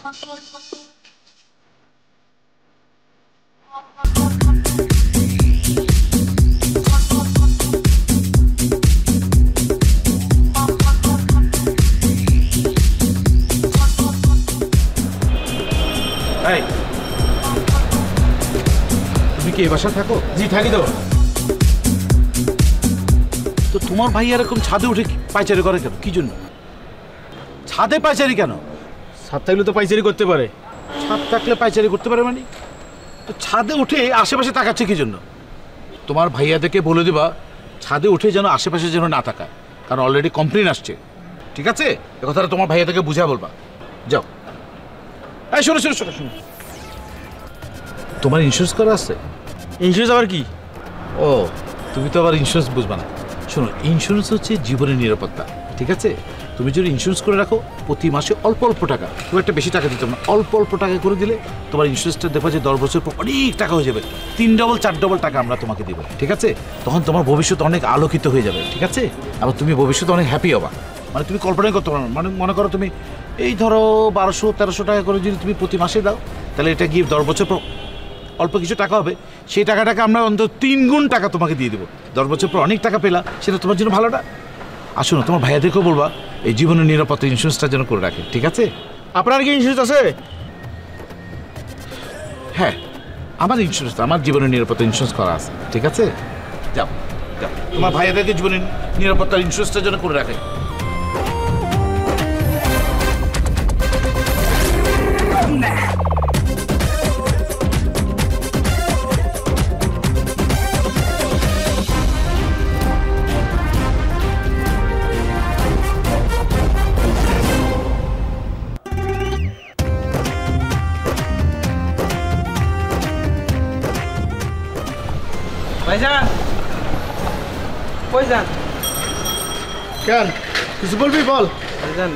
তুমি কি এই বাসায় থাকো? জি থাকি তো। তো তোমার ভাই এরকম ছাদে উঠে পাইচারি করে কেন? কি জন্য ছাদে পাইচারি কেন? ছাদ থাকলে তো পাইচারি করতে পারে। ছাদ থাকলে পাইচারি করতে পারে মানে? তো ছাদে উঠে আশেপাশে তাকাচ্ছে কি জন্য? তোমার ভাইয়াদেরকে বলে দিবা ছাদে উঠে যেন আশেপাশে যেন না তাকায়, কারণ অলরেডি কমপ্লেন আসছে। ঠিক আছে, এ কথাটা তোমার ভাইয়াদেরকে বুঝা বলবা। যাও। এই শোনো শোনো শোনো শোনো, তোমার ইন্স্যুরেন্স করা আছে? ইন্স্যুরেন্স আবার কি? ও, তুমি তো আবার ইন্স্যুরেন্স বুঝবা না। শোনো, ইন্স্যুরেন্স হচ্ছে জীবনের নিরাপত্তা। ঠিক আছে, তুমি যদি ইন্স্যুরেন্স করে রাখো প্রতি মাসে অল্প অল্প টাকা, খুব একটা বেশি টাকা দিতে না, অল্প অল্প টাকা করে দিলে তোমার ইন্স্যুরেন্সটা দেখবা যে 10 বছর পর অনেক টাকা হয়ে যাবে। 3 ডবল 4 ডবল টাকা আমরা তোমাকে দিব। ঠিক আছে, তখন তোমার ভবিষ্যৎ অনেক আলোকিত হয়ে যাবে। ঠিক আছে, আবার তুমি ভবিষ্যতে অনেক হ্যাপি হবা। মানে তুমি কল্পনাই করতে পারো না। মানে মনে করো তুমি এই ধরো 1200-1300 টাকা করে যদি তুমি প্রতি মাসে দাও, তাহলে এটা গিয়ে 10 বছর পর অল্প কিছু টাকা হবে। সেই টাকাটাকে আমরা অন্তত 3 গুণ টাকা তোমাকে দিয়ে দেবো। 10 বছর পর অনেক টাকা পেলা, সেটা তোমার জন্য ভালো না? আসো না, তোমার ভাইয়াদেরকেও বলবা এই জীবনের নিরাপত্তা ইন্স্যুরেন্সটা যেন করে রাখে। ঠিক আছে? আপনার কি ইন্স্যুরেন্স আছে? হ্যাঁ, আমার ইন্স্যুরেন্স, আমার জীবনের নিরাপত্তা ইন্স্যুরেন্স করা আছে। ঠিক আছে, যাও যাও, তোমার ভাইয়াদেরকে জীবনের নিরাপত্তার ইন্স্যুরেন্সটা যেন করে রাখে। ভাইজান, কই যান? কেন, কিছু বলবি বল। ভাইজান,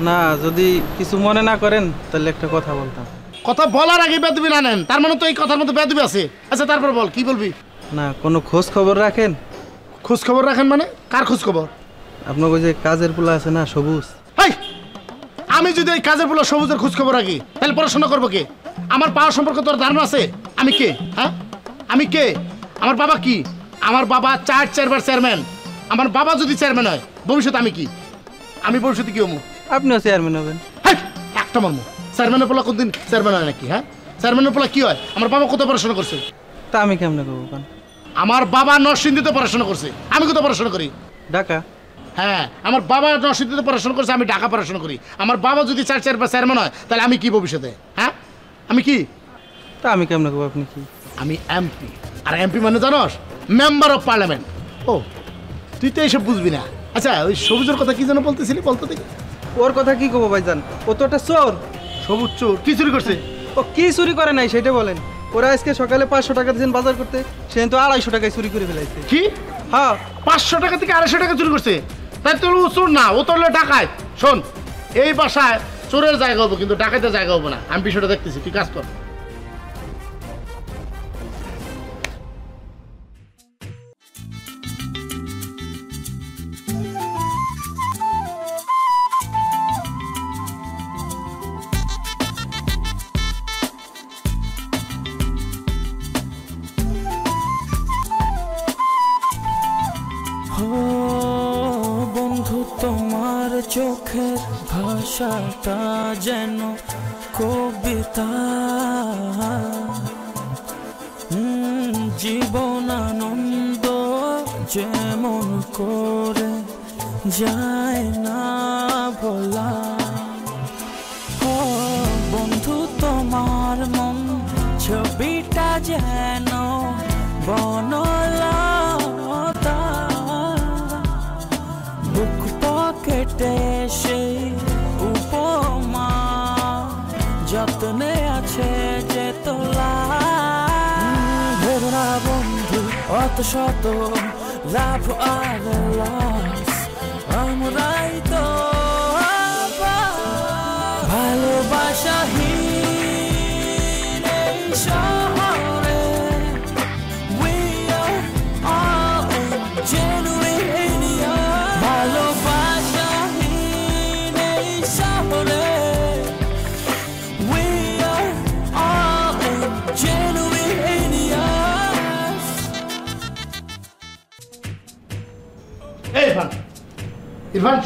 না যদি কিছু মনে না করেন তাহলে একটা কথা বলতাম। কথা বলার আগে বেদবি না নেন, তার মানে তো এই কথার মধ্যে বেদবি আছে। আচ্ছা তারপর বল, কি বলবি? না, কোনো খোঁজ খবর রাখেন? খোঁজ খবর রাখেন মানে? কার খোঁজ খবর? আপনার ওই যে কাজের পোলা আছে না, সবুজ। হাই, আমি যদি এই কাজের পোলা সবুজের খোঁজ খবর রাখি তাহলে পড়াশোনা করবো কে? আমার পাওয়ার সম্পর্কে তোর ধারণা আছে? আমি কে? হ্যাঁ, আমি কে? আমার বাবা কি? আমার বাবা 4 বার চেয়ারম্যান। আমার বাবা যদি চেয়ারম্যান হয় ভবিষ্যতে আমি কি? আমি ভবিষ্যতে কি হবো? আপনিও চেয়ারম্যান হবেন। হাই, একটা মর্ম। চেয়ারম্যানের পোলা কোনদিন চেয়ারম্যান হয় নাকি? হ্যাঁ, চেয়ারম্যানের পোলা কি হয়? আমার বাবা কত পড়াশোনা করছে? তা আমি কেমনে করবো? আমার বাবা নরসিংদীতে পড়াশোনা করছে, আমি কত পড়াশোনা করি? ঢাকা। হ্যাঁ, আমার বাবা নরসিংদীতে পড়াশোনা করছে, আমি ঢাকা পড়াশোনা করি। আমার বাবা যদি 4 বার চেয়ারম্যান হয় তাহলে আমি কি ভবিষ্যতে? হ্যাঁ, আমি কি? তা আমি কেমনে করবো? আপনি কি? আমি এমপি। আর এমপি মানে জানোস? Member of parliament. ও, তুই তো এইসব বুঝবি না। আচ্ছা, ওই সবুজের কথা কি যেন বলতেছিলি, বলতো দেখি। ওর কথা কি করবো ভাইজান? ও তো একটা চোর। সবুজ চোর? কি চুরি করছে? ও কি চুরি করে নাই সেটা বলেন। ওরা আজকে সকালে 500 টাকা দিয়েছেন বাজার করতে, সে তো 250 টাকায় চুরি করে ফেলাইছে। কি? হ্যাঁ, 500 টাকা থেকে 250 টাকা চুরি করছে? তাই তোর ও চোর না, ও তোর টাকায়। শোন, এই বাসায় চোরের জায়গা হবো কিন্তু ডাকাতের জায়গা হবো না। আমি বিষয়টা দেখতেছি, তুই কাজ কর। বন্ধু, তোমার চোখের ভাষাটা যেন কবিতা, জীবনানন্দ যেমন করে যায় না বলা। বন্ধু, তোমার মন ছবিটা যেন বনলতা, বুক পকেটে সেই উপমা যত্নে আছে যে তোলা। ভেবনা বন্ধু, অত শত লাভ আর লস আমরাই তো ভালোবাসাহীন এই শহরে। We are all genuine, ভালোবাসাহীন এই শহরে।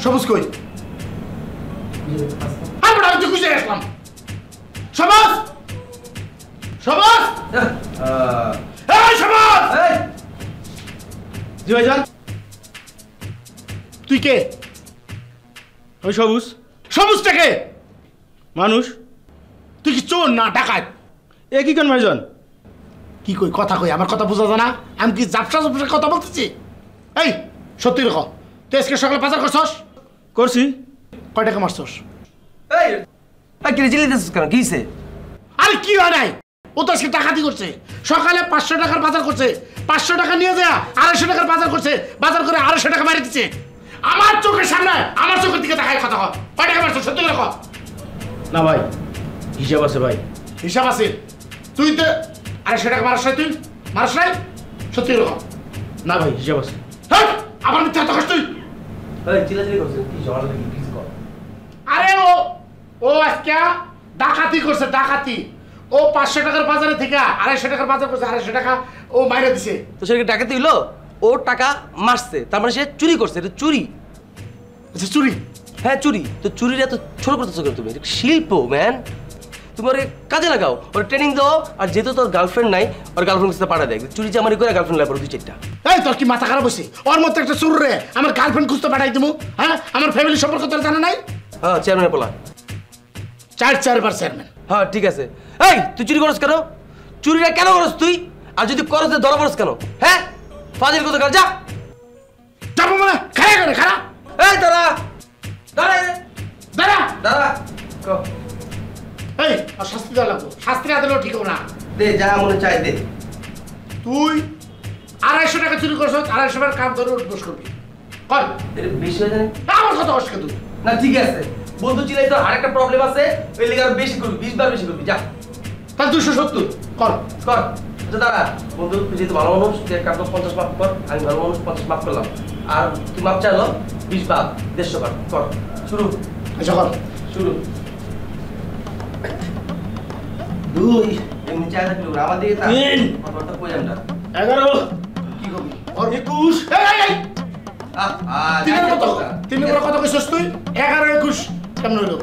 সবুজ কই? আমরা তো খুঁজে আসলাম। সবুজ! সবুজ! এই সবুজ! জি ভাইজান, তুই কে? আমি সবুজ। সবুজটা কে? মানুষ। তুই কি চোর না ডাকাত? এ কি কেন ভাইজান? কি কই কথা কই, আমার কথা বোঝা যায় না? আমি কি জাপসা জাপসা কথা বলতেছি? এই সত্যি রেখো, তুই আজকে সকালে বাজার করছস? করছি। কয় টাকা মারছস? এই কি রে চিল্লাইতেছিস কেন? কি হইছে? আরে কি হয় নাই, ও তো আজকে ডাকাতি করছে। সকালে 500 টাকার বাজার করছে, 500 টাকা নিয়ে যায় 250 টাকার বাজার করছে, বাজার করে 250 টাকা মারি দিচ্ছে। আমার চোখের সামনে, আমার চোখের দিকে তাকায় কথা কয়। কয় টাকা মারছস সত্যি রেখো? না ভাই, হিসাব আছে ভাই। হিসাব আছে? তুই তো 250 টাকা মারছ নাই, তুই মারছ নাই? সত্যি রেখো। না ভাই, হিসাব আছে। হ্যাঁ আবার মিথ্যা কথা কস তুই। এই চিল্লাচিল্লি করছিস কি? ঝগড়া লাগি কিছু কর। আরে ও আজকে ডাকাতি করছে, ডাকাতি। ও 500 টাকার বাজারে থেকে 250 টাকার বাজার করছে, 250 টাকা ও মাইরা দিছে। তো সে টাকাতে হইলো, ও টাকা মারছে, তার মানে সে চুরি করছে। এটা চুরি। আচ্ছা চুরি? হ্যাঁ চুরি। তো চুরিটা তো ছোট করতেছো কেন তুমি? এটা শিল্প ম্যান। তুমি ওরে কাজে লাগাও, ওর ট্রেনিং দাও। আর যেহেতু তোর গার্লফ্রেন্ড নাই, ওর গার্লফ্রেন্ড সাথে পাঠা দেয়। চুরি জামারি করে গার্লফ্রেন্ড লাগে 2-4টা। এই তোর কি মাথা খারাপ হয়েছে? ওর মতো একটা চুর রে আমার গার্লফ্রেন্ড খুঁজতে পাঠাই দেবো? হ্যাঁ আমার ফ্যামিলি সম্পর্কে তোর জানা নাই? হ্যাঁ চেয়ারম্যানের পোলা। 4-4 বার চেয়ারম্যান। হ্যাঁ ঠিক আছে। এই তুই চুরি করস কেন? চুরিটা কেন করস তুই? আর যদি করস ধরা পড়স কেন? হ্যাঁ ফাজিল কত কার যা। যাবো মানে খায়া করে খারাপ। এই দাঁড়া দাঁড়া দাঁড়া দাঁড়া। এই আর শাস্তি দেওয়া লাগবো, শাস্তি না দিলেও ঠিক হবে না। দে যা মনে চাই দে। তুই 250 টাকা চুরি করছ, 250 টাকার কাম ধরে উঠবোস করবি। কর। এটা বেশি হয়ে যায় না? আমার কথা কষ্ট তুই। না ঠিক আছে, বন্ধু চিলাই তো আরেকটা প্রবলেম আছে, ওই লেগে আরো বেশি করবি, 20 বার বেশি করবি। যা তাহলে 270 কর। কর। আচ্ছা দাঁড়া বন্ধু, তুই যেহেতু ভালো মানুষ, তুই এক কাজ কর, 50 মাফ কর। আমি ভালো মানুষ, 50 মাফ করলাম। আর তুই মাপ চাইলো 20 বাদ, 150 কর। কর শুরু। আচ্ছা কর শুরু। দুই এমনি চাই থাকলে আমার দিকে তাক। তিন। কথাটা কই আমরা 11 কি করবি? আর 21 এই তিনের মতো কথা কইছস তুই? 11-21 কেমন হইলো?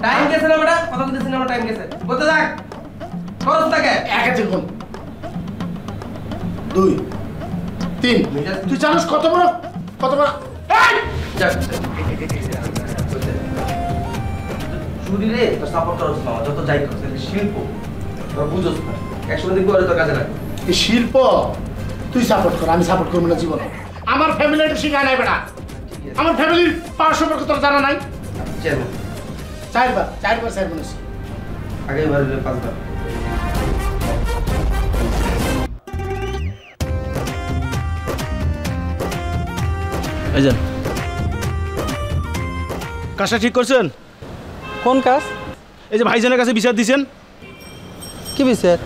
টাইম গেছে না বেটা? কথা বলতেছিস না? টাইম গেছে, বলতে থাক। করস তাকে এক আছে কোন? 2 3 তুই জানিস কত বড় এই যাক চুরি রে তো সাপোর্ট করছ না, যত যাই করছ এটা শিল্প, তোরা বুঝছ না। একসময় দেখবি ওরে তোর কাজে লাগবে। এই শিল্প তুই সাপোর্ট কর, আমি সাপোর্ট করব না জীবনে। আমার ফ্যামিলি এটা শিখায় নাই বেটা। আমার ফ্যামিলির পাওয়ার সম্পর্কে তোর জানা নাই? চেয়ারম্যান 4 বার চেয়ারম্যান হয়েছে। আগে বার 5 বার। এই যান, কাজটা ঠিক করছেন? কোন কাজ? এই যে ভাইজানের কাছে বিচার দিছেন, কি বিচার?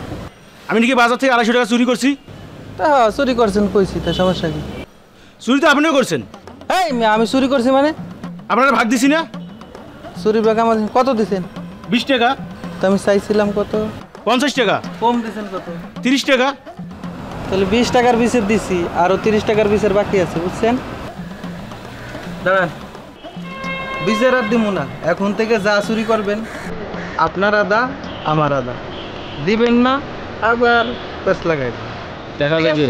আমি নাকি বাজার থেকে 250 টাকা চুরি করছি। তা চুরি করছেন কইছি, তা সমস্যা কি? চুরি তো আপনিও করছেন। এই আমি চুরি করছি মানে? আপনারা ভাগ দিছি না? চুরি ব্যাগ আমার কত দিছেন? 20 টাকা। তো আমি চাইছিলাম কত? 50 টাকা। কম দিছেন কত? 30 টাকা। তাহলে 20 টাকার বিচার দিছি, আরো 30 টাকার বিচার বাকি আছে, বুঝছেন? দাঁড়ান, বিচার আর দিব না। এখন থেকে যা চুরি করবেন আপনার আদা আমার আদা, দিবেন না আবার পেছ লাগাই দেবেন। দেখা যাবে।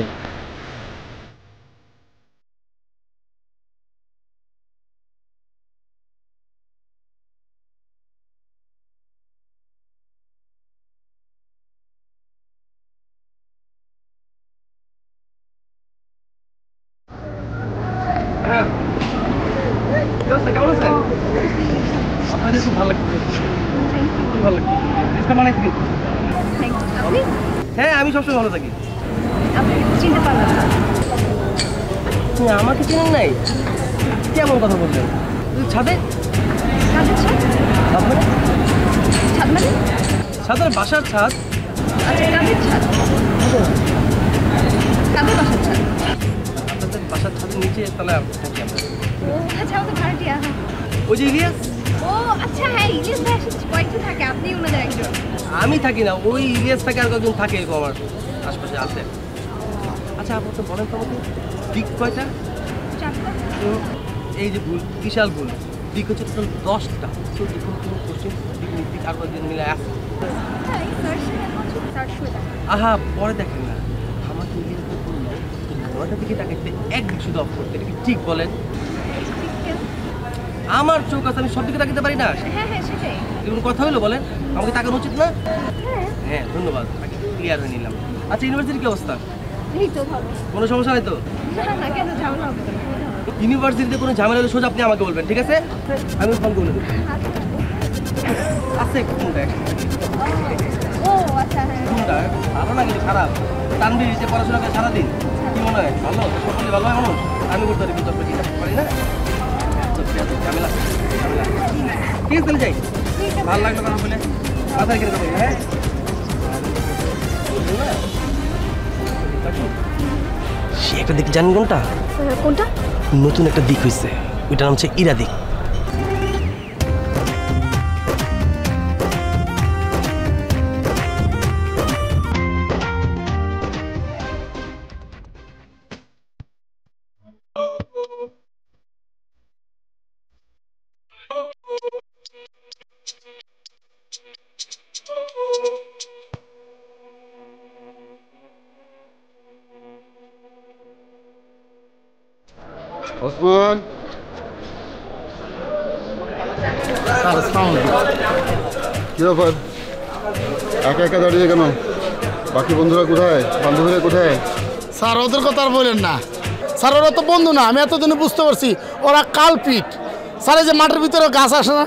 হ্যাঁ আমি সবসময় ভালো থাকি। চিনতে পারলাম না। তুমি আমাকে চেনেন নাই? কেমন কথা বললেন? ছাদে কাদের ছাদ? ছাদ মানে? ছাদ মানে? ছাদের বাসার ছাদ। আচ্ছা কাদের ছাদ? কাদের বাসার ছাদ? আপনাদের বাসার ছাদের নিচে তাহলে থাকি আমরা। ও আচ্ছা আমাদের ভাড়াটিয়া। ওই যে ইলিয়াস। ও আচ্ছা হ্যাঁ ইলিয়াস ভাই আসলে কয়েকজন থাকে, আপনি ওনাদের একজন। আমি থাকি না, ওই ইলিয়াস থাকে আর কয়েকজন থাকে এরকম আমার আশপাশে আছে। আচ্ছা আপনি তো বলেন তো আমাকে ঠিক কয়টা? 4টা। এই যে ভুল, বিশাল ভুল। দিক হচ্ছে টোটাল 10টা। তো দেখুন কোনো কোশ্চেন দিক আর দিন মিলে আছে। আহা পরে দেখেন না, আমাকে এরকম করলো ঘোড়াটা দিকে তাকাইতে একদিক শুধু অফ করতে, এটা কি ঠিক বলেন? আমার চোখ আছে, আমি সব দিকে তাকাতে পারি না। হ্যাঁ হ্যাঁ সেটাই। এগুলো কথা হলো বলেন, আমাকে তাকানো উচিত না? হ্যাঁ ধন্যবাদ, ক্লিয়ার হয়ে নিলাম। আচ্ছা ইউনিভার্সিটির কি অবস্থা? এই তো ভালো। কোনো সমস্যা নাই তো? না না কেন ঝামেলা হবে না। ইউনিভার্সিটিতে কোনো ঝামেলা হলে সোজা আপনি আমাকে বলবেন, ঠিক আছে? আমি ফোন করে দেবো। আছে কোনটা? ও আচ্ছা হ্যাঁ। কোনটা ভালো না কিন্তু খারাপ? তানভীর যে পড়াশোনা করে সারাদিন, কি মনে হয় ভালো? সকলে ভালো হয় মানুষ? আমি করতে পারি কিন্তু আপনাকে পারি না। ঝামেলা ঝামেলা ঠিক আছে, তাহলে যাই। ভালো লাগলো কথা বলে, মাথায় কেটে দেবো। হ্যাঁ সে একটা দিক জানেন কোনটা? কোনটা? নতুন একটা দিক হয়েছে, ওইটার নাম হচ্ছে ইরা দিক। ওসমান, কি ব্যাপার? একা একা দাঁড়িয়ে কেন? বাকি বন্ধুরা কোথায়? বান্ধবীরা কোথায়? স্যার ওদের কথা আর বলেন না স্যার, ওরা তো বন্ধু না। আমি এতদিনে বুঝতে পারছি ওরা কালপিট। স্যার এই যে মাঠের ভিতরে গাছ আসে না,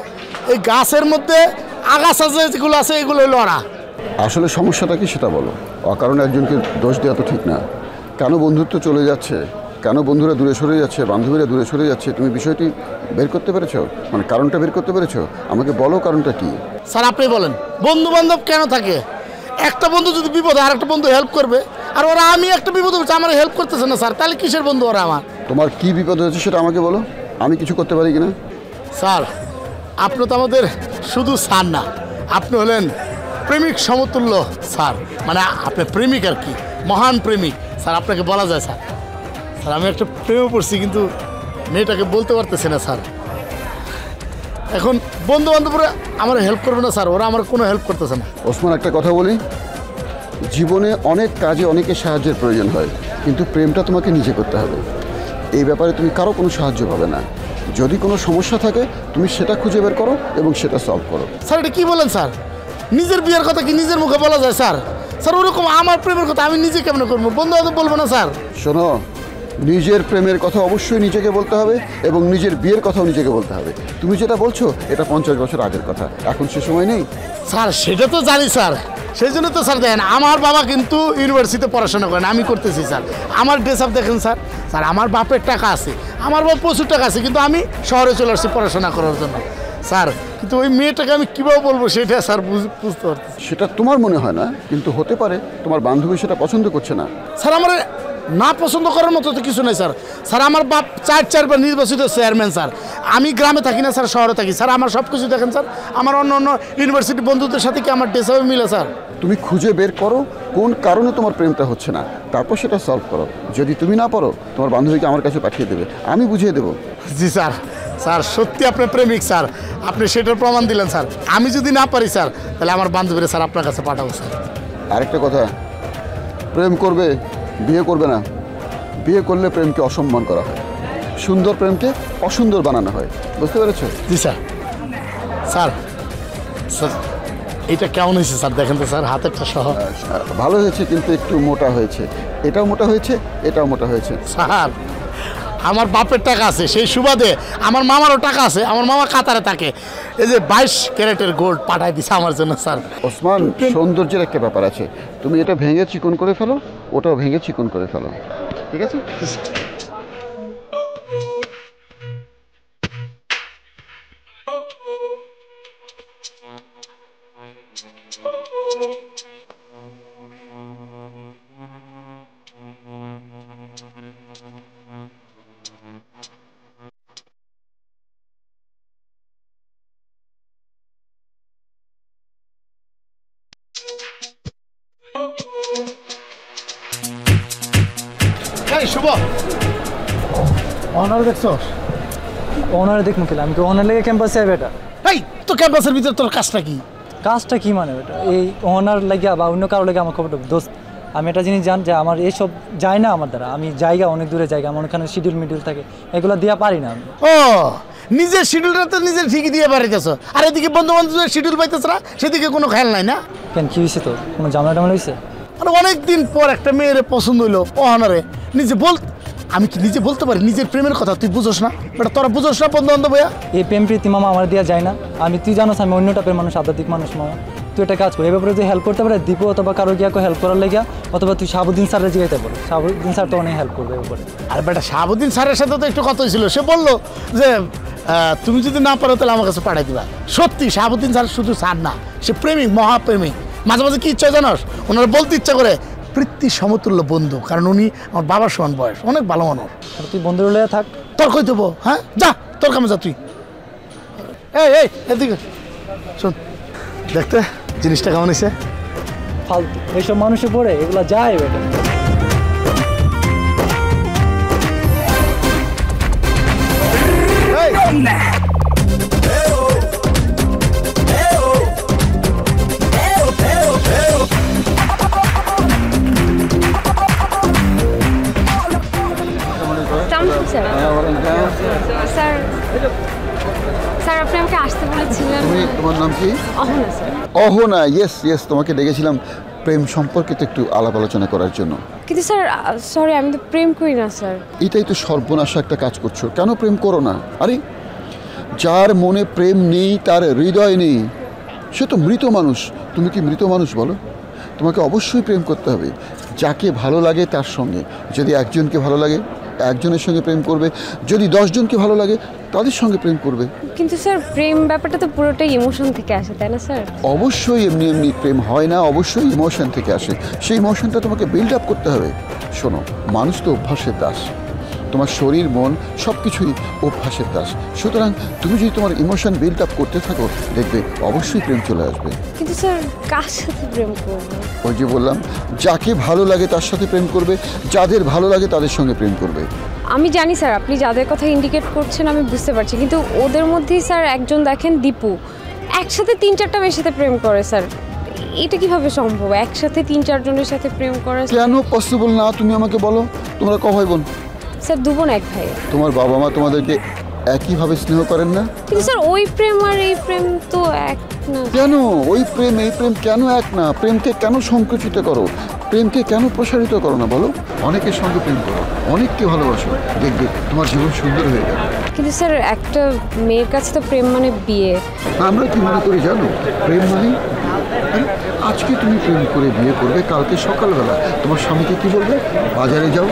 এই গাছের মধ্যে আগাছা যেগুলো আছে এগুলো হলো ওরা। আসলে সমস্যাটা কি সেটা বলো। অকারণে একজনকে দোষ দেওয়া তো ঠিক না। কেন বন্ধুত্ব চলে যাচ্ছে, কেন বন্ধুরা দূরে সরে যাচ্ছে, বান্ধবীরা দূরে সরে যাচ্ছে, তুমি বিষয়টি বের করতে পেরেছো? মানে কারণটা বের করতে পেরেছো? আমাকে বলো কারণটা কি। স্যার আপনি বলেন, বন্ধু বান্ধব কেন থাকে? একটা বন্ধু যদি বিপদ আর একটা বন্ধু হেল্প করবে, আর ওরা আমি একটা বিপদ হচ্ছে আমার হেল্প করতেছে না স্যার, তাহলে কিসের বন্ধু ওরা আমার? তোমার কি বিপদ হয়েছে সেটা আমাকে বলো, আমি কিছু করতে পারি কিনা। স্যার আপনি তো আমাদের শুধু স্যার না, আপনি হলেন প্রেমিক সমতুল্য স্যার। মানে আপনি প্রেমিক আর কি, মহান প্রেমিক স্যার, আপনাকে বলা যায় স্যার। স্যার আমি একটা প্রেমে পড়ছি, কিন্তু মেয়েটাকে বলতে পারতেছি না স্যার। এখন বন্ধু বান্ধবরা আমার হেল্প করবে না স্যার, ওরা আমার কোনো হেল্প করতেছে না। ওসমান একটা কথা বলি, জীবনে অনেক কাজে অনেকের সাহায্যের প্রয়োজন হয়, কিন্তু প্রেমটা তোমাকে নিজে করতে হবে। এই ব্যাপারে তুমি কারো কোনো সাহায্য পাবে না। যদি কোনো সমস্যা থাকে তুমি সেটা খুঁজে বের করো এবং সেটা সলভ করো। স্যার এটা কী বলেন স্যার? নিজের বিয়ের কথা কি নিজের মুখে বলা যায় স্যার? স্যার ওরকম আমার প্রেমের কথা আমি নিজে কেমন করবো? বন্ধু বান্ধব বলবো না স্যার? শোনো, নিজের প্রেমের কথা অবশ্যই নিজেকে বলতে হবে এবং নিজের বিয়ের কথাও নিজেকে বলতে হবে। তুমি যেটা বলছো এটা 50 বছর আগের কথা, এখন সে সময় নেই। স্যার সেটা তো জানি স্যার, সেই জন্য তো স্যার দেখেন আমার বাবা কিন্তু ইউনিভার্সিটিতে পড়াশোনা করেন, আমি করতেছি স্যার। আমার ড্রেস আপ দেখেন স্যার, স্যার আমার বাপের টাকা আছে, আমার বাপ প্রচুর টাকা আছে, কিন্তু আমি শহরে চলে আসছি পড়াশোনা করার জন্য স্যার। কিন্তু ওই মেয়েটাকে আমি কীভাবে বলবো সেটা স্যার বুঝতে পারতেছি। সেটা তোমার মনে হয় না, কিন্তু হতে পারে তোমার বান্ধবী সেটা পছন্দ করছে না। স্যার আমার না পছন্দ করার মতো তো কিছু নেই স্যার। স্যার আমার বাপ 4বার নির্বাচিত চেয়ারম্যান স্যার। আমি গ্রামে থাকি না স্যার, শহরে থাকি স্যার। আমার সব কিছু দেখেন স্যার, আমার অন্য অন্য ইউনিভার্সিটি বন্ধুদের সাথে কি আমার ডেসাবে মিলে স্যার? তুমি খুঁজে বের করো কোন কারণে তোমার প্রেমটা হচ্ছে না, তারপর সেটা সলভ করো। যদি তুমি না পারো তোমার বান্ধবীকে আমার কাছে পাঠিয়ে দেবে, আমি বুঝিয়ে দেবো। জি স্যার, স্যার সত্যি আপনি প্রেমিক স্যার, আপনি সেটার প্রমাণ দিলেন স্যার। আমি যদি না পারি স্যার, তাহলে আমার বান্ধবীরা স্যার আপনার কাছে পাঠাবো স্যার। আরেকটা কথা, প্রেম করবে, বিয়ে করবে না। বিয়ে করলে প্রেমকে অসম্মান করা হয়, সুন্দর প্রেমকে অসুন্দর বানানো হয়, বুঝতে পেরেছো? জি স্যার। স্যার স্যার এটা কেমন হয়েছে স্যার? দেখেন তো স্যার হাতেরটা সহ। ভালো হয়েছে, কিন্তু একটু মোটা হয়েছে। এটাও মোটা হয়েছে, এটাও মোটা হয়েছে। স্যার আমার বাপের টাকা আছে, সেই সুবাদে আমার মামারও টাকা আছে, আমার মামা কাতারে থাকে। এই যে 22 ক্যারেটের গোল্ড পাঠাই দিছে আমার জন্য স্যার। ওসমান, সৌন্দর্যের একটা ব্যাপার আছে, তুমি এটা ভেঙে চিকন করে ফেলো, ওটাও ভেঙে চিকন করে ফেলো, ঠিক আছে? এই শুভ অনার দেখছস? ওনারে দেখুন কি আমি কি ওনার লেগে ক্যাম্পাসে আই বেটা এই তো ক্যাম্পাসের ভিতরে তোর কাজটা কি? কাজটা কি মানে বেটা এই ওনার লাগিয়া বা অন্য কারো লেগে আমার খবরটা দোস্ত আমি একটা জিনিস জান যে আমার এইসব যায় না আমার দ্বারা আমি জায়গা অনেক দূরে জায়গা আমার ওখানে শিডিউল মিডিউল থাকে এগুলো দেওয়া পারি না আমি ও নিজের শিডিউলটা তো নিজের ঠিকই দিয়ে পারিতেছ আর এদিকে বন্ধু বান্ধবের শিডিউল পাইতেছ না সেদিকে কোনো খেয়াল নাই না? কেন কি হয়েছে তো কোনো ঝামেলা টামেলা হয়েছে? মানে অনেকদিন পর একটা মেয়ের পছন্দ হইলো অহনারে নিজে বল আমি কি নিজে বলতে পারি নিজের প্রেমের কথা তুই বুঝোস না বেটা তোরা বুঝোস না বন্ধু বান্ধব ভাইয়া এই প্রেম প্রীতি মামা আমার দেওয়া যায় না আমি তুই জানোস আমি অন্য টাইপের মানুষ আধ্যাত্মিক মানুষ মামা তুই একটা কাজ কর এ ব্যাপারে যদি হেল্প করতে পারে দীপু অথবা কারো গিয়া হেল্প করার লেগা অথবা তুই শাহাবুদ্দিন স্যারের জিগাইতে পারো শাহাবুদ্দিন স্যার তো অনেক হেল্প করবে এ ব্যাপারে আর বেটা শাহাবুদ্দিন স্যারের সাথে তো একটু কথা হয়েছিল সে বললো যে তুমি যদি না পারো তাহলে আমার কাছে পাঠাই দিবা সত্যি শাহাবুদ্দিন স্যার শুধু স্যার না সে প্রেমিক মহাপ্রেমিক মাঝে মাঝে কি ইচ্ছা জানোস ওনারা বলতে ইচ্ছা করে পৃথ্বী সমতুল্য বন্ধু কারণ উনি আমার বাবার সমান বয়স অনেক ভালো মানুষ আর তুই বন্ধুর লেগে থাক তোর কই দেবো হ্যাঁ যা তোর কামে যা তুই এই এদিকে শোন দেখতে জিনিসটা কেমন হয়েছে ফালতু এইসব মানুষে পড়ে এগুলো যায় বেটা স্যার স্যার আপনি আমাকে আসতে বলেছিলেন তোমার নাম কি? অহনা স্যার। অহনা, ইয়েস তোমাকে ডেকেছিলাম প্রেম সম্পর্কিত একটু আলাপ আলোচনা করার জন্য। কিন্তু স্যার সরি আমি তো প্রেম করি না স্যার। এটাই তো সর্বনাশা একটা কাজ করছো, কেন প্রেম করো না? আরে যার মনে প্রেম নেই তার হৃদয় নেই, সে তো মৃত মানুষ। তুমি কি মৃত মানুষ বলো? তোমাকে অবশ্যই প্রেম করতে হবে যাকে ভালো লাগে তার সঙ্গে। যদি একজনকে ভালো লাগে একজনের সঙ্গে প্রেম করবে, যদি 10 জনকে ভালো লাগে তাদের সঙ্গে প্রেম করবে। কিন্তু স্যার প্রেম ব্যাপারটা তো পুরোটাই ইমোশন থেকে আসে তাই না স্যার? অবশ্যই এমনি এমনি প্রেম হয় না, অবশ্যই ইমোশন থেকে আসে। সেই ইমোশনটা তোমাকে বিল্ড আপ করতে হবে। শোনো, মানুষ তো অভ্যাসের দাস, তোমার শরীর মন সব কিছুই অভ্যাসের দাস। সুতরাং তুমি যদি তোমার ইমোশন বিল্ড আপ করতে থাকো দেখবে অবশ্যই প্রেম চলে আসবে। কিন্তু স্যার কার সাথে প্রেম করবো? ওই যে বললাম, যাকে ভালো লাগে তার সাথে প্রেম করবে, যাদের ভালো লাগে তাদের সঙ্গে প্রেম করবে। আমি জানি স্যার আপনি যাদের কথা ইন্ডিকেট করছেন আমি বুঝতে পারছি, কিন্তু ওদের মধ্যেই স্যার একজন দেখেন দীপু একসাথে 3-4টা মেয়ের সাথে প্রেম করে স্যার। এটা কিভাবে সম্ভব একসাথে 3-4 জনের সাথে প্রেম করা? কেন পসিবল না তুমি আমাকে বলো। তোমরা ক ভাই বোন? স্যার 2 বোন 1 ভাই। তোমার বাবা মা তোমাদেরকে একইভাবে স্নেহ করেন না? কিন্তু স্যার ওই প্রেম আর এই প্রেম তো এক না। কেন ওই প্রেম এই প্রেম কেন এক না? প্রেমকে কেন সংকুচিত করো? প্রেমকে কেন প্রসারিত করো না বলো? অনেকের সঙ্গে প্রেম করো, অনেককে ভালোবাসো, দেখবে তোমার জীবন সুন্দর হয়ে যাবে। কিন্তু স্যার একটা মেয়ের কাছে তো প্রেম মানে বিয়ে। আমরা কি মনে করি জানো প্রেম মানে? আরে আজকে তুমি প্রেম করে বিয়ে করবে, কালকে সকালবেলা তোমার স্বামীকে কি বলবে? বাজারে যাও,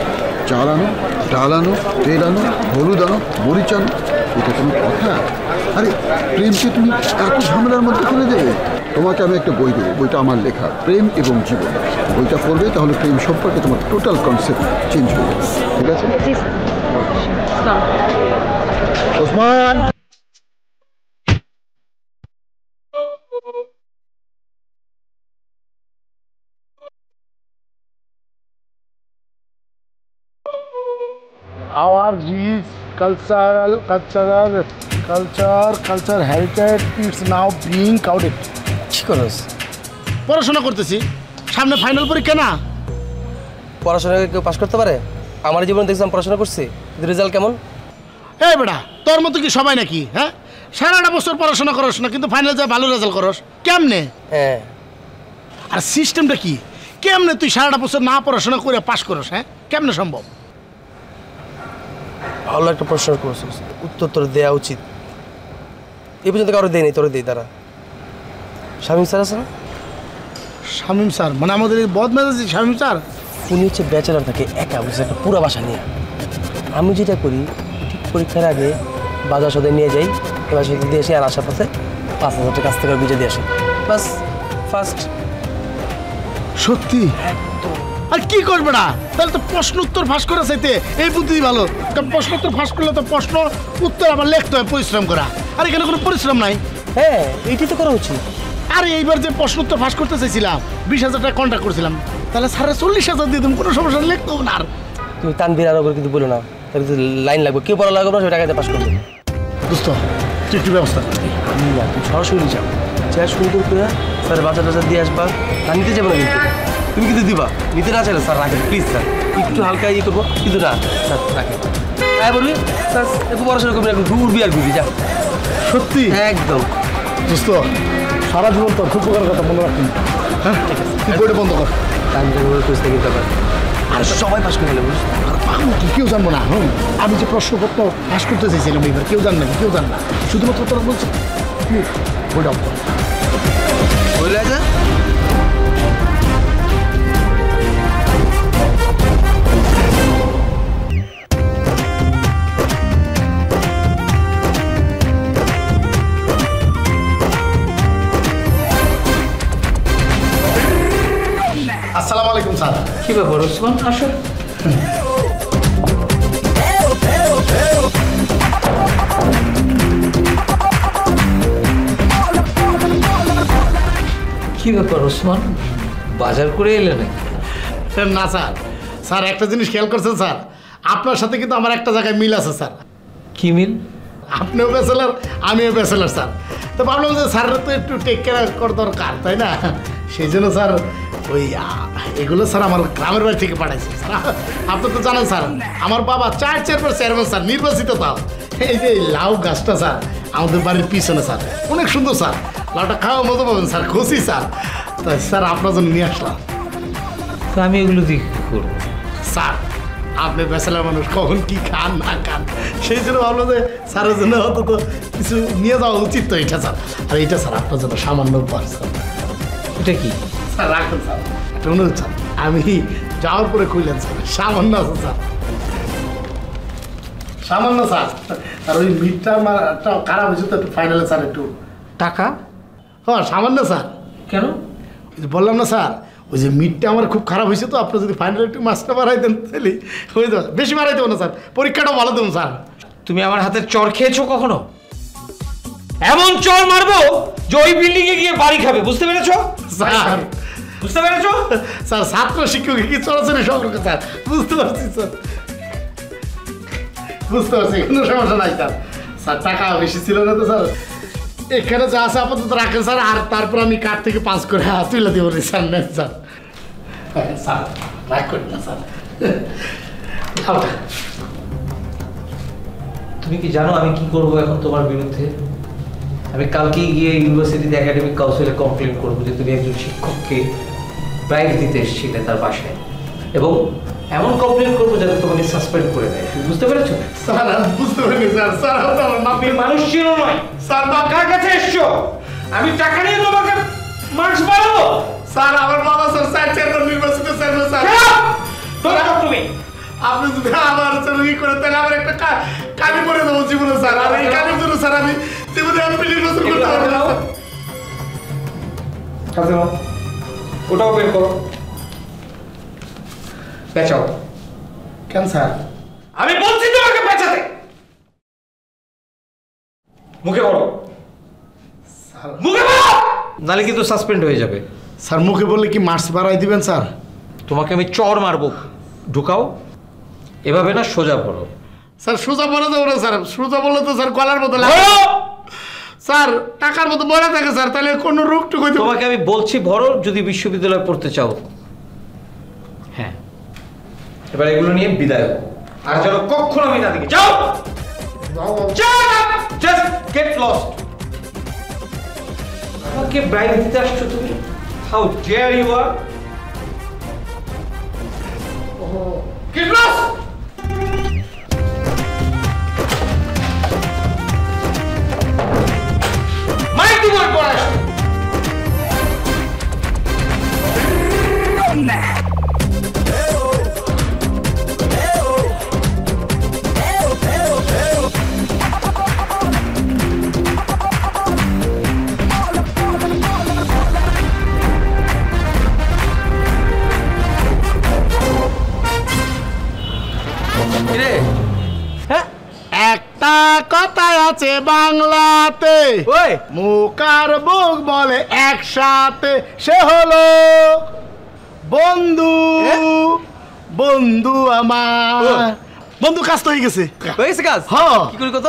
চাল আনো, ডাল আনো, তেল আনো, হলুদ আনো, মরিচ আনো। এটা কোনো কথা? আরে প্রেমকে তুমি এত ঝামেলার মধ্যে ফেলে দেবে? তোমাকে আমি একটা বই দেবো, বইটা আমার লেখা, প্রেম এবং জীবন। বইটা পড়বে, তাহলে প্রেম সম্পর্কে তোমার টোটাল কনসেপ্ট চেঞ্জ হয়ে যাবে। ঠিক আছে? জি sir. Osman, our rich culture heritage is now being clouded. কি করস? পড়াশোনা করতেছি, সামনে ফাইনাল পরীক্ষা না? পড়াশোনা কেউ পাস করতে পারে? আমার জীবনে দেখছিলাম পড়াশোনা করছি, রেজাল্ট কেমন? এই বেটা তোর মতো কি সবাই নাকি? হ্যাঁ, সারাটা বছর পড়াশোনা করস না কিন্তু ফাইনাল যায় ভালো রেজাল্ট করস কেমনে? হ্যাঁ, আর সিস্টেমটা কি? কেমনে তুই সারাটা বছর না পড়াশোনা করে পাস করস? হ্যাঁ, কেমনে সম্ভব? ভালো একটা প্রশ্ন করছিস, উত্তর তোর দেওয়া উচিত। এই পর্যন্ত কারো দেয়নি, তোর দেই। তারা শামীম স্যার আছে না? শামীম স্যার মানে আমাদের এই বদমেজাজি শামীম স্যার? উনি হচ্ছে ব্যাচেলার থাকে একা, বুঝছে, একটা পুরো বাসা নিয়ে। আমি যেটা করি ঠিক পরীক্ষার আগে বাজার সদাই নিয়ে যাই, এবার সেটা দিয়ে এসে আর আসার পথে 5,000 টাকা কাছ থেকে বুঝে দিয়ে আসি, বাস ফার্স্ট। সত্যি? আর কি করবে না? তাহলে তো প্রশ্ন উত্তর ফাঁস করা চাইতে এই বুদ্ধি ভালো, কারণ প্রশ্ন উত্তর ফাঁস করলে তো প্রশ্ন উত্তর আবার লিখতে হয় পরিশ্রম করা, আর এখানে কোনো পরিশ্রম নাই। হ্যাঁ, এইটাই তো করা উচিত। আরে এইবার যে প্রশ্ন উত্তর ফাঁস করতে চাইছিলাম 20,000 টাকা কন্ট্যাক্ট করছিলাম, তাহলে স্যারের 40,000 দিয়ে তুমি কোনো সমস্যা লিখতো না। আর তুমি তানভীর আরো করে কিন্তু বলো না, তাহলে লাইন লাগবে, কেউ পড়া লাগবে না, সেই টাকাতে পাস করবে। দোস্ত তুই একটু ব্যবস্থা কর। আমি না, তুমি সরাসরি যাও, যা সুন্দর করে স্যার বাজার টাজার দিয়ে আসবা, তা নিতে যাবো না কিন্তু, তুমি কিন্তু দিবা, নিতে না চাইলে স্যার রাখেন প্লিজ স্যার, একটু হালকা ইয়ে করবো কিন্তু না স্যার রাখেন। হ্যাঁ বলবি স্যার, একটু পড়াশোনা করবি, একটু ঘুরবি আর ঘুরবি, যা সত্যি একদম। দোস্ত সারা জীবন তোর খুব উপকার কথা মনে রাখবি। হ্যাঁ তুই বইটা বন্ধ কর। টাইমটা খুঁজতে কিন্তু পারে আর সবাই পাস করে গেলে বুঝলি। কি কেউ জানবো না। আমি যে প্রশ্নপত্র পাস করতে চাইছিলাম এবার কেউ জানবে না, কেউ জানবে না, শুধুমাত্র তোরা বলছি বইটা অফ কর। বলে যা আসসালামু আলাইকুম স্যার। কি ব্যাপার ওসমান, আসো। কি ব্যাপার ওসমান, বাজার করে এলে নাকি? না স্যার, স্যার একটা জিনিস খেয়াল করছেন স্যার, আপনার সাথে কিন্তু আমার একটা জায়গায় মিল আছে স্যার। কি মিল? আপনিও ব্যাচেলার, আমিও ব্যাচেলার স্যার। তো ভাবলাম যে স্যার তো একটু টেক কেয়ার করা দরকার, তাই না? সেই জন্য স্যার ওই এগুলো স্যার আমার গ্রামের বাড়ি থেকে পাঠাইছে স্যার। আপনি তো জানেন স্যার, আমার বাবা 4 চেয়ারম্যান স্যার, নির্বাচিত তাও। এই যে লাউ গাছটা স্যার আমাদের বাড়ির পিছনে স্যার, অনেক সুন্দর স্যার, লাউটা খাওয়া মতো পাবেন স্যার, খুশি স্যার। তাই স্যার আপনার জন্য নিয়ে আসলাম। তো আমি এগুলো দিয়ে কী করবো? স্যার আপনি ব্যাচেলার মানুষ, কখন কি খান না খান, সেই জন্য ভাবলো যে স্যারের জন্য অন্তত কিছু নিয়ে যাওয়া উচিত। তো এটা স্যার, আর এটা স্যার আপনার জন্য সামান্য উপহার স্যার। এটা কি? স্যার রাখুন স্যার, একটা অনুরোধ স্যার, আমি যাওয়ার পরে খুললেন স্যার, সামান্য আছে স্যার, সামান্য স্যার। আর ওই মিটটা খারাপ হয়েছে তো একটু ফাইনালে স্যার একটু টাকা? হ্যাঁ সামান্য স্যার। কেন? ওই যে বললাম না স্যার, ওই যে মিটটা আমার খুব খারাপ হয়েছে তো, আপনি যদি ফাইনালে একটু মাছটা বাড়াই দেন তাহলে হয়ে যাবে। বেশি বাড়াই দেবো না স্যার, পরীক্ষাটাও ভালো দেবো স্যার। তুমি আমার হাতের চর খেয়েছো কখনো? এমন চর মারবো যে ওই বিল্ডিং এ গিয়ে বাড়ি খাবে, বুঝতে পেরেছো? স্যার বুঝতে পেরেছো? স্যার ছাত্র শিক্ষকের কি চলাচলের সম্পর্ক স্যার, বুঝতে পারছি স্যার, বুঝতে পারছি, কোনো সমস্যা নাই স্যার। স্যার টাকা বেশি ছিল না তো স্যার, এখানে যা আছে আপাতত রাখেন স্যার, আর তারপর আমি কাঠ থেকে 5 করে তুলে দেবো স্যার। নেন স্যার, স্যার রাগ করেন না স্যার। তুমি কি জানো আমি কি করবো এখন তোমার বিরুদ্ধে? আমি কালকেই গিয়ে ইউনিভার্সিটিতে একাডেমিক কাউন্সিলে কমপ্লেন করবো যে তুমি একজন শিক্ষককে প্রাইজ দিতে এসেছিলে তার বাসায়, এবং এমন কমপ্লেন করবো যাতে তোমাকে সাসপেন্ড করে দেয়। তুমি বুঝতে পেরেছো? স্যার বুঝতে পারিনি স্যার, স্যার আপনি মানুষ ছিল নয় স্যার, কার কাছে এসছো? আমি টাকা নিয়ে তোমাকে মার্কস বাড়াবো? স্যার আমার বাবা স্যার 4 চেয়ারম্যান নির্বাচিত চেয়ারম্যান স্যার। তুমি আপনি যদি আমার ই করে তাহলে আমার একটা কালি পরে দেবো জীবনে স্যার, আর এই কালির জন্য স্যার আমি জীবনে এমপি নির্বাচন করতে পারবো না। ওটাও বের করো, পেঁচাও। কেন স্যার? আমি বলছি তোমাকে পেঁচাতে, মুখে বলো, মুখে বলো, নালে কিন্তু সাসপেন্ড হয়ে যাবে। স্যার মুখে বললে কি মার্কস বাড়াই দিবেন স্যার? তোমাকে আমি চর মারবো, ঢুকাও, এভাবে না সোজা পড়ো। স্যার সোজা বলে দেবো না স্যার, সোজা বললে তো স্যার গলার মতো লাগে স্যার, টাকার মতো বলে থাকে স্যার, তাহলে কোনো রোগটুকু তোমাকে আমি বলছি ভরো যদি বিশ্ববিদ্যালয়ে পড়তে চাও। হ্যাঁ, এবার এগুলো নিয়ে বিদায় হও, আর যেন কখনো আমি না দেখি। যাও, জাস্ট গেট লস্ট। আমাকে ব্রাইব দিতে আসছো তুমি? How dare you are! Get lost! Mike দিব পর আসো। একটা কথা আছে বাংলাতে, মুখ আর বুক বলে একসাথে, সে হলো বন্ধু। বন্ধু আমার বন্ধু, কাজ তো হয়ে গেছে। হয়ে গেছে কাজ? হ্যাঁ। কি করি কত?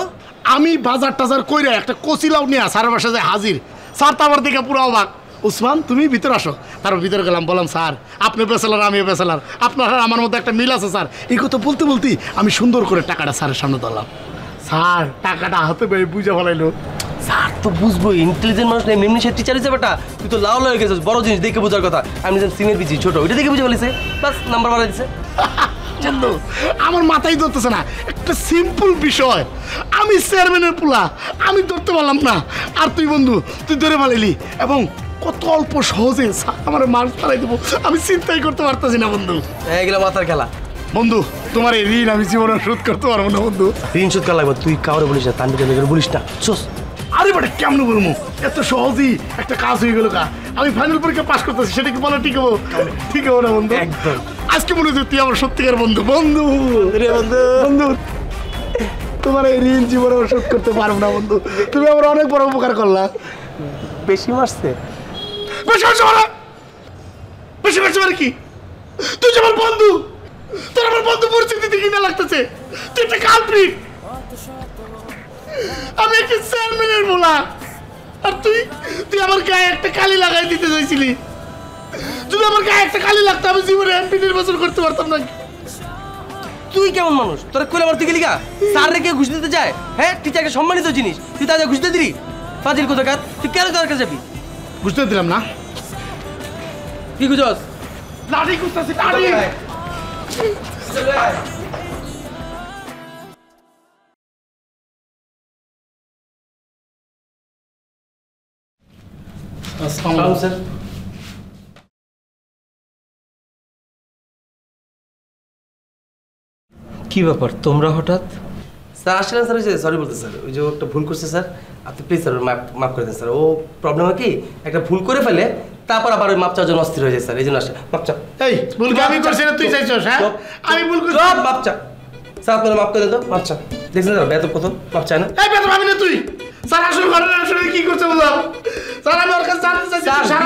আমি বাজার টাজার কইরা একটা কচিলাও নিয়ে স্যারের বাসায় যায় হাজির। স্যার তো আমার দিকে পুরো অবাক। উসমান তুমি ভিতরে আসো। তারপর ভিতরে গেলাম, বললাম স্যার আপনি বেচেলার আমিও বেচেলার, আপনার আর আমার মধ্যে একটা মিল আছে স্যার। এই কথা বলতে বলতেই আমি সুন্দর করে টাকাটা স্যারের সামনে ধরলাম। স্যার টাকাটা হাতে পেয়ে বুঝে ফেলাইলো। স্যার তো বুঝবো, ইন্টেলিজেন্ট মানুষ নেই, এমনি সে টিচার হিসেবে বেটা তুই তো লাউ হয়ে গেছিস, বড় জিনিস দেখে বোঝার কথা। আমি যেন সিমের বিজি ছোট, ওইটা দেখে বুঝে ফেলেছে, বাস নাম্বার বাড়াই দিছে। বন্ধু আমার মাথায় ধরতেছে না, একটা সিম্পল বিষয়, আমি চেয়ারম্যানের পোলা, আমি ধরতে পারলাম না, আর তুই বন্ধু তুই ধরে ফেলাইলি, এবং কত অল্প সহজে আমার মার্ক ফেলাই দেবো আমি চিন্তাই করতে পারতেছি না বন্ধু। এগুলো মাথার খেলা। বন্ধু তোমার এই ঋণ আমি জীবনে শোধ করতে পারবো না বন্ধু। ঋণ শোধ করা লাগবে, তুই কাউরে বলিস না, তানবির বলিস না। চোস আরে বেটা কেমন বলবো, এত সহজেই একটা কাজ হয়ে গেল কা। আমি ফাইনাল পরীক্ষা পাস করতেছি, সেটা কি বলা ঠিক হবো? ঠিক হবো না বন্ধু? একদম। আজকে মনে হচ্ছে তুই আমার সত্যিকার বন্ধু। বন্ধু বন্ধু তোমার এই ঋণ জীবনে শোধ করতে পারবো না বন্ধু, তুমি আমার অনেক বড় উপকার করলা। বেশি মারছে? বেশি মারছে মানে? বেশি মারছে মানে কি? তুই যে আমার বন্ধু, তোর আমার বন্ধু পরিস্থিতি দেখি না লাগতেছে, তুই একটা কালপ্রিট। আমি একটা চেয়ারম্যানের বলা, আর তুই আমার গায়ে একটা কালি লাগাই দিতে চাইছিলি। যদি আমার গায়ে একটা কালি লাগতো আমি জীবনে এমপি নির্বাচন করতে পারতাম না। তুই কেমন মানুষ? তোরা কইলে আমার তুই গেলি গা? স্যার রেখে ঘুষ দিতে যায়? হ্যাঁ, টিচারকে সম্মানিত জিনিস তুই তাদের ঘুষ দিয়ে দিলি? ফাজিল কোথাকার, তুই কেন তার কাছে যাবি? বুঝতে দিলাম না। কি বুঝস? লাঠি খুঁজতেছি, লাঠি। আসসালামু স্যার। কি ব্যাপার তোমরা হঠাৎ? স্যার আসলেন স্যার, ওই যে সরি বলতে স্যার, ওই যে একটা ভুল করছে স্যার, আপনি প্লিজ স্যার মাফ করে দেন স্যার। ও প্রবলেম হয় কি, একটা ভুল করে ফেলে তারপর আবার ওই মাপ চাওয়ার জন্য অস্থির হয়ে যায় স্যার, এই জন্য আসে মাপ চা। এই ভুল কি আমি করছি না তুই চাইছস? হ্যাঁ আমি ভুল করছি। মাপ চা স্যার, আপনারা মাফ করে দেন তো, মাপ চা। দেখছেন স্যার বেতন কত, মাপ চায় না? এই বেতন আমি না তুই। স্যার আসলে ঘটনা আসলে কি করছে বুঝলাম। স্যার আমি ওর কাছে জানতে চাইছি স্যার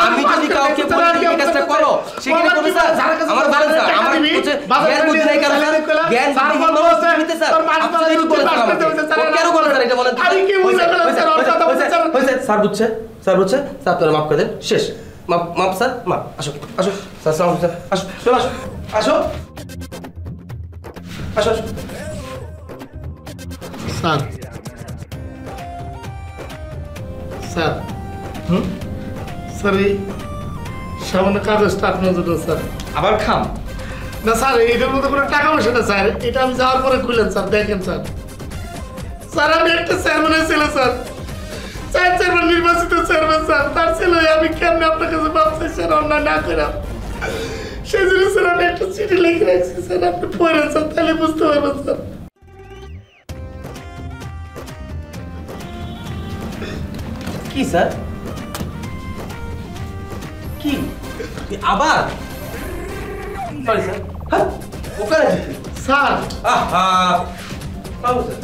আমি যদি কাউকে বলি তুমি এই কাজটা করো, সেখানে বলে স্যার আমার বলেন স্যার, আমার হচ্ছে জ্ঞান বুদ্ধি নাই কারণ স্যার, জ্ঞান বুদ্ধি বলতে নিতে স্যার আপনি একটু বলেন স্যার আমাকে কেন বলেন স্যার, এটা বলেন। আমি কি বুঝতে পারলাম স্যার? ওর কথা বলছে স্যার। স্যার বুঝছে, স্যার বুঝছে, স্যার আপনারা মাফ করে দেন, শেষ। মাপ মাপ স্যার, মাপ। আসো আসো স্যার, সালাম স্যার, আসো চলো আসো আসো আসো আসো। স্যার স্যার স্যার এই সামান্য কাগজটা আপনার জন্য স্যার। আবার খাম? না স্যার এটার মধ্যে কোনো টাকা পয়সা না স্যার, এটা আমি যাওয়ার পরে খুললেন স্যার, দেখেন স্যার। স্যার আমি একটা চেয়ারম্যানের ছেলে স্যার, চেয়ারম্যান নির্বাচিত চেয়ারম্যান স্যার, তার ছেলে আমি কেমনি আপনার কাছে ভাবছি স্যার অন্যায় না করে। সেই জন্য স্যার আমি একটা চিঠি লিখে রাখছি স্যার, আপনি পড়েন স্যার, তাহলে বুঝতে পারবেন স্যার। কি স্যার? কি আবার? Sorry sir. হ্যাঁ ওখানে স্যার আহা বাবু স্যার,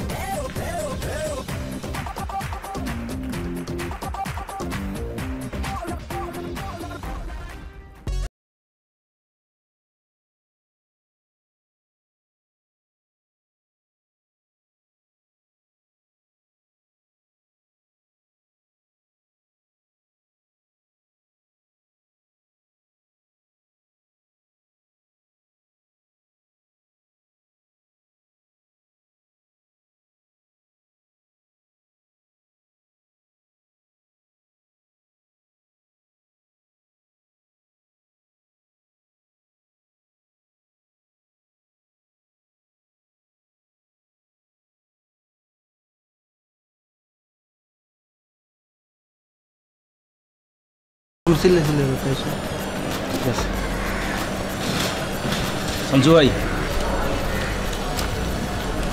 সঞ্জু ভাই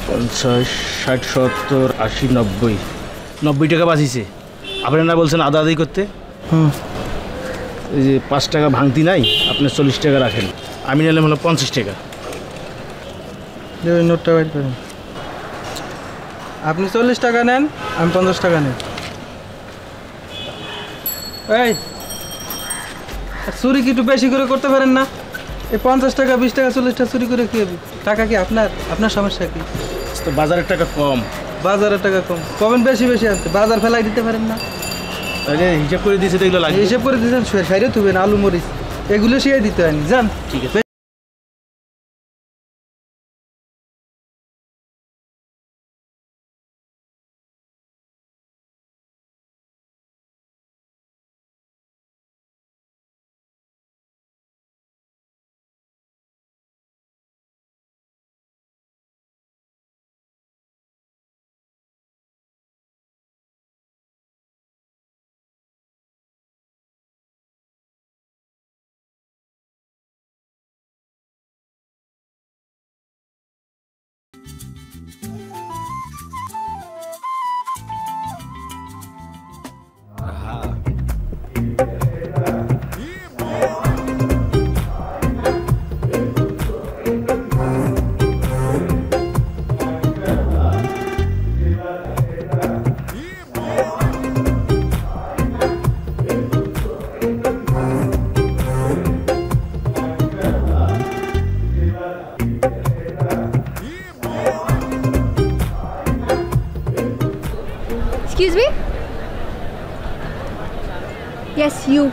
50, 60, 70, 80, 90 টাকা বাঁচিয়েছে। আপনি না বলছেন আদা আদাই করতে? এই যে 5 টাকা ভাঙতি নাই, আপনি 40 টাকা রাখেন, আমি নিলাম হলো 50 টাকা। নোটটা বাইর করেন। আপনি 40 টাকা নেন, আমি 50 টাকা নেন। এই চুরি কি একটু বেশি করে করতে পারেন না? এই 50 টাকা 20 টাকা 40 টাকা চুরি করে কি হবে? টাকা কি আপনার সমস্যা কি? তো বাজারের টাকা কম, বাজারের টাকা কম কবেন বেশি বেশি আনতে বাজার ফেলাই দিতে পারেন না? তাহলে হিসাব করে দিয়েছে, এগুলো লাগবে। হিসেব করে দিতেন সাইরে তুবেন আলু মরিচ এগুলো শিয়ে দিতে হয়নি যান। ঠিক আছে। Excuse me? Yes, you.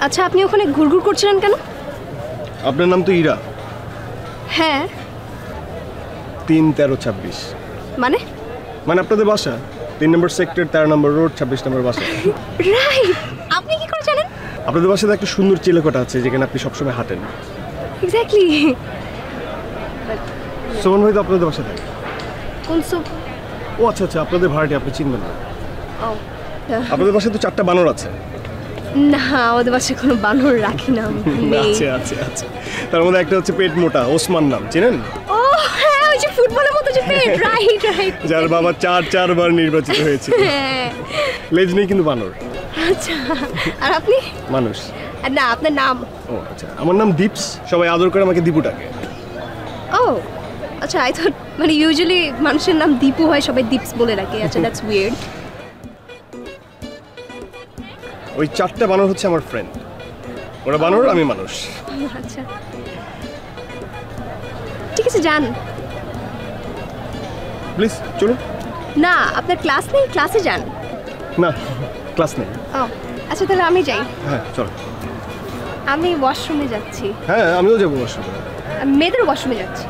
আচ্ছা আপনি ওখানে ঘুরঘুর করছিলেন কেন? আপনার নাম তো ইরা। হ্যাঁ। 3-13-26 মানে আপনাদের বাসা 3 নম্বর সেক্টর 13 নম্বর রোড 26 নম্বর বাসা। রাইট। আপনি কি করে জানেন? আপনাদের বাসাতে একটা সুন্দর চিলেকোঠা আছে যেখানে আপনি সবসময় হাঁটেন। এক্স্যাক্টলি। সোমন ভাই তো আপনাদের বাসা থাকে। কোন সব? ও আচ্ছা আচ্ছা, আপনাদের ভাড়াটি আপনি চিনবেন না। ও আপনাদের বাসায় তো 4টা বানর আছে। না, আমাদের বাসায় কোনো বানর রাখি না। আছে আছে আছে, তার মধ্যে একটা হচ্ছে পেট মোটা, ওসমান নাম, চিনেন? ও হ্যাঁ, ওই যে ফুটবলের মতো যে পেট। Right right. যার বাবা 4 বার নির্বাচিত হয়েছে। হ্যাঁ। লেজ নেই কিন্তু বানর। আচ্ছা, আর আপনি? মানুষ। না, আপনার নাম? ও আচ্ছা, আমার নাম দীপস, সবাই আদর করে আমাকে দীপু ডাকে। ও আচ্ছা, আই থট মানে ইউজুয়ালি মানুষের নাম দীপু হয়, সবাই দীপস বলে রাখে। আচ্ছা, দ্যাটস উইয়ার্ড। ওই 4টা বানর হচ্ছে আমার ফ্রেন্ড। ওরা বানর, আমি মানুষ। আচ্ছা ঠিক আছে, যান। প্লিজ চলুন। না, আপনার ক্লাস নেই? ক্লাসে যান। না, ক্লাস নেই। ও আচ্ছা, তাহলে আমি যাই। হ্যাঁ চলো। আমি ওয়াশরুমে যাচ্ছি। হ্যাঁ আমিও যাবো ওয়াশরুমে। আমি মেয়েদের ওয়াশরুমে যাচ্ছি।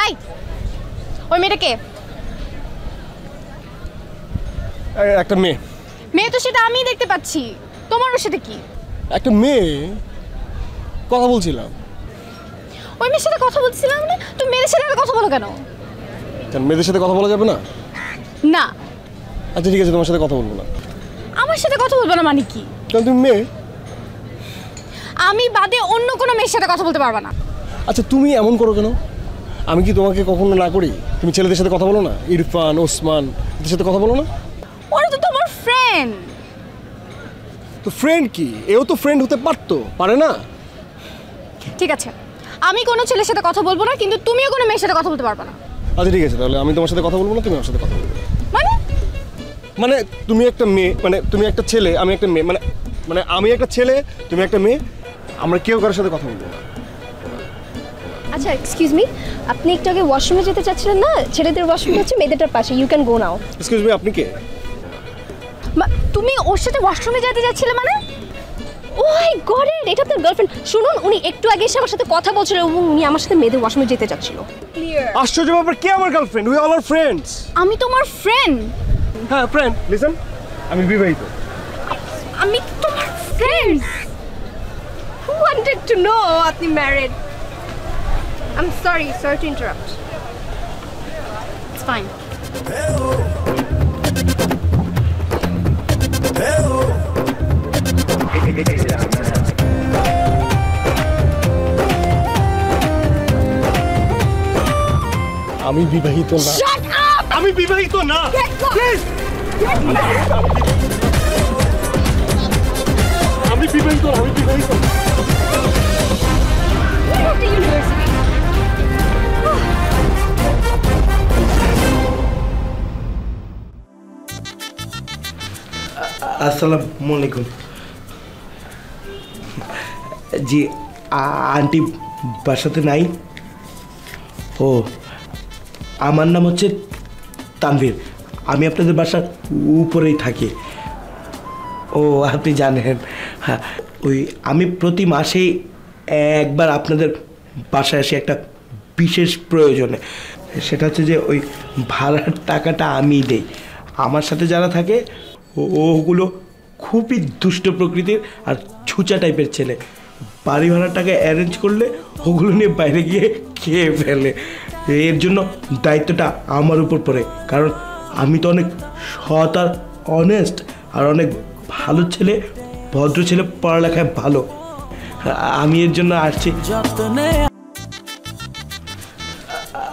আই, ওই মেয়েটা কে? একটা মেয়ে। মেয়ে তো সেটা আমিই দেখতে পাচ্ছি, তোমার ওর সাথে কি? একটা মেয়ে, কথা বলছিলাম। ওই মেয়ের সাথে কথা বলছিলাম না? তুমি মেয়েদের সাথে কথা বলো কেন? কেন মেয়েদের সাথে কথা বলা যাবে না? না। আচ্ছা ঠিক আছে, তোমার সাথে কথা বলবো না। আমার সাথে কথা বলবো না মানে কি? কারণ তুমি মেয়ে। আমি বাদে অন্য কোনো মেয়ের সাথে কথা বলতে পারবো না। আচ্ছা তুমি এমন করো কেন? আমি কি তোমাকে কখনো না করি? তুমি ছেলেদের সাথে কথা বলো না? ইরফান, ওসমান, এদের সাথে কথা বলো না? ওরা তো তোমার ফ্রেন্ড। তো ফ্রেন্ড কি, এও তো ফ্রেন্ড হতে পারতো, পারে না? ঠিক আছে, আমি কোনো ছেলের সাথে কথা বলবো না, কিন্তু তুমিও কোনো মেয়ের সাথে কথা বলতে পারবে না। আচ্ছা ঠিক আছে, তাহলে আমি তোমার সাথে কথা বলবো না, তুমি আমার সাথে কথা বলবে। মানে মানে তুমি একটা মেয়ে, মানে তুমি একটা ছেলে, আমি একটা মেয়ে, মানে মানে আমি একটা ছেলে, তুমি একটা মেয়ে, আমরা কেউ কারোর সাথে কথা বলবো না। আচ্ছা এক্সকিউজ মি, আপনি একটু আগে ওয়াশরুমে যেতে চাচ্ছিলেন না? ছেলেদের ওয়াশরুম হচ্ছে মেয়েদেরটার পাশে, you can go now. Excuse me, আপনি কে? তুমি ওর সাথে ওয়াশরুমে যেতে যাচ্ছিলে মানে? ও মাই গড, এটা আপনার গার্লফ্রেন্ড। শুনুন, উনি একটু আগে এসে আমার সাথে কথা বলছিল এবং উনি আমার সাথে মেয়েদের ওয়াশরুমে যেতে চাচ্ছিল। আশ্চর্য ব্যাপার, কে আমার girlfriend? We all are friends. আমি তোমার ফ্রেন্ড। হ্যাঁ ফ্রেন্ড। লিসেন, আমি বিবাহিত। আমি তোমার friend. Who wanted to know আপনি married? I'm sorry to interrupt. It's fine. আমি বিবাহিত না। Shut up! আমি বিবাহিত না। প্লিজ, আমি বিবাহিত না, আমি বিবাহিত না। University. আসসালামু আলাইকুম। জি আন্টি বাসাতে নাই? ও আমার নাম হচ্ছে তানভীর, আমি আপনাদের বাসার উপরেই থাকি। ও আপনি জানেন, হ্যাঁ ওই আমি প্রতি মাসেই একবার আপনাদের বাসায় আসি একটা বিশেষ প্রয়োজনে। সেটা হচ্ছে যে ওই ভাড়ার টাকাটা আমিই দেই। আমার সাথে যারা থাকে ওগুলো খুবই দুষ্ট প্রকৃতির আর ছুঁচা টাইপের ছেলে। বাড়ি ভাড়ার টাকা অ্যারেঞ্জ করলে ওগুলো নিয়ে বাইরে গিয়ে খেয়ে ফেলে। এর জন্য দায়িত্বটা আমার উপর পড়ে, কারণ আমি তো অনেক সৎ আর অনেস্ট আর অনেক ভালো ছেলে, ভদ্র ছেলে, পড়ালেখায় ভালো। আমি এর জন্য আসছি।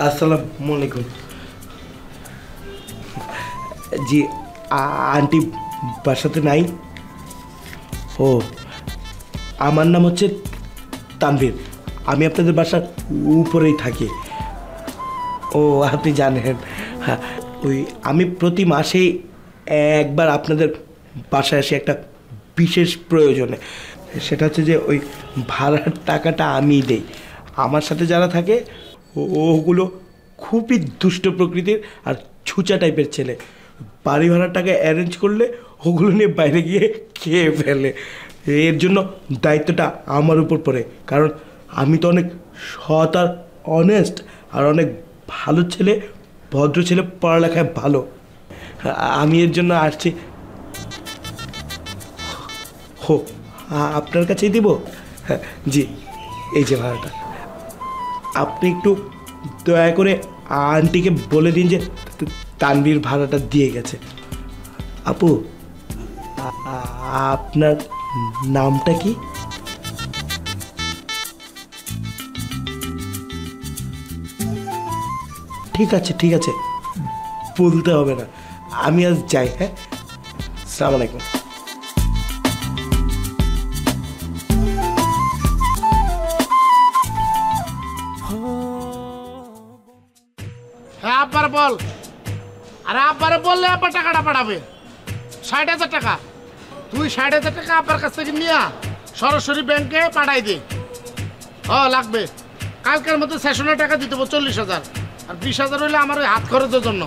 আসসালামু আলাইকুম। জি আন্টি বাসাতে নাই? ও আমার নাম হচ্ছে তানভীর, আমি আপনাদের বাসার উপরেই থাকি। ও আপনি জানেন, হ্যাঁ ওই আমি প্রতি মাসেই একবার আপনাদের বাসায় আসি একটা বিশেষ প্রয়োজনে। সেটা হচ্ছে যে ওই ভাড়ার টাকাটা আমিই দেই। আমার সাথে যারা থাকে ওগুলো খুবই দুষ্ট প্রকৃতির আর ছুঁচা টাইপের ছেলে। বাড়ি ভাড়ার টাকা অ্যারেঞ্জ করলে ওগুলো নিয়ে বাইরে গিয়ে খেয়ে ফেলে। এর জন্য দায়িত্বটা আমার উপর পড়ে, কারণ আমি তো অনেক সৎ আর অনেস্ট আর অনেক ভালো ছেলে, ভদ্র ছেলে, পড়ালেখায় ভালো। আমি এর জন্য আসছি। হো আপনার কাছেই দিব? হ্যাঁ জি, এই যে ভাড়াটা। আপনি একটু দয়া করে আন্টিকে বলে দিন যে তানভীর ভাড়াটা দিয়ে গেছে। আপু আপনার নামটা কি? ঠিক আছে ঠিক আছে, বলতে হবে না, আমি আজ যাই। হ্যাঁ আসসালামু আলাইকুম। হ্যাঁ আব্বার বল। আরে আব্বারে বললে আব্বা টাকাটা পাঠাবে ৬০,০০০ টাকা। তুই ৬০,০০০ টাকা আব্বার কাছ থেকে নিয়ে সরাসরি ব্যাংকে পাঠাই দে। ও লাগবে কালকের মধ্যে সেশনের টাকা দিতে ৪০,০০০, আর ২০,০০০ হইলে আমার ওই হাত খরচের জন্য।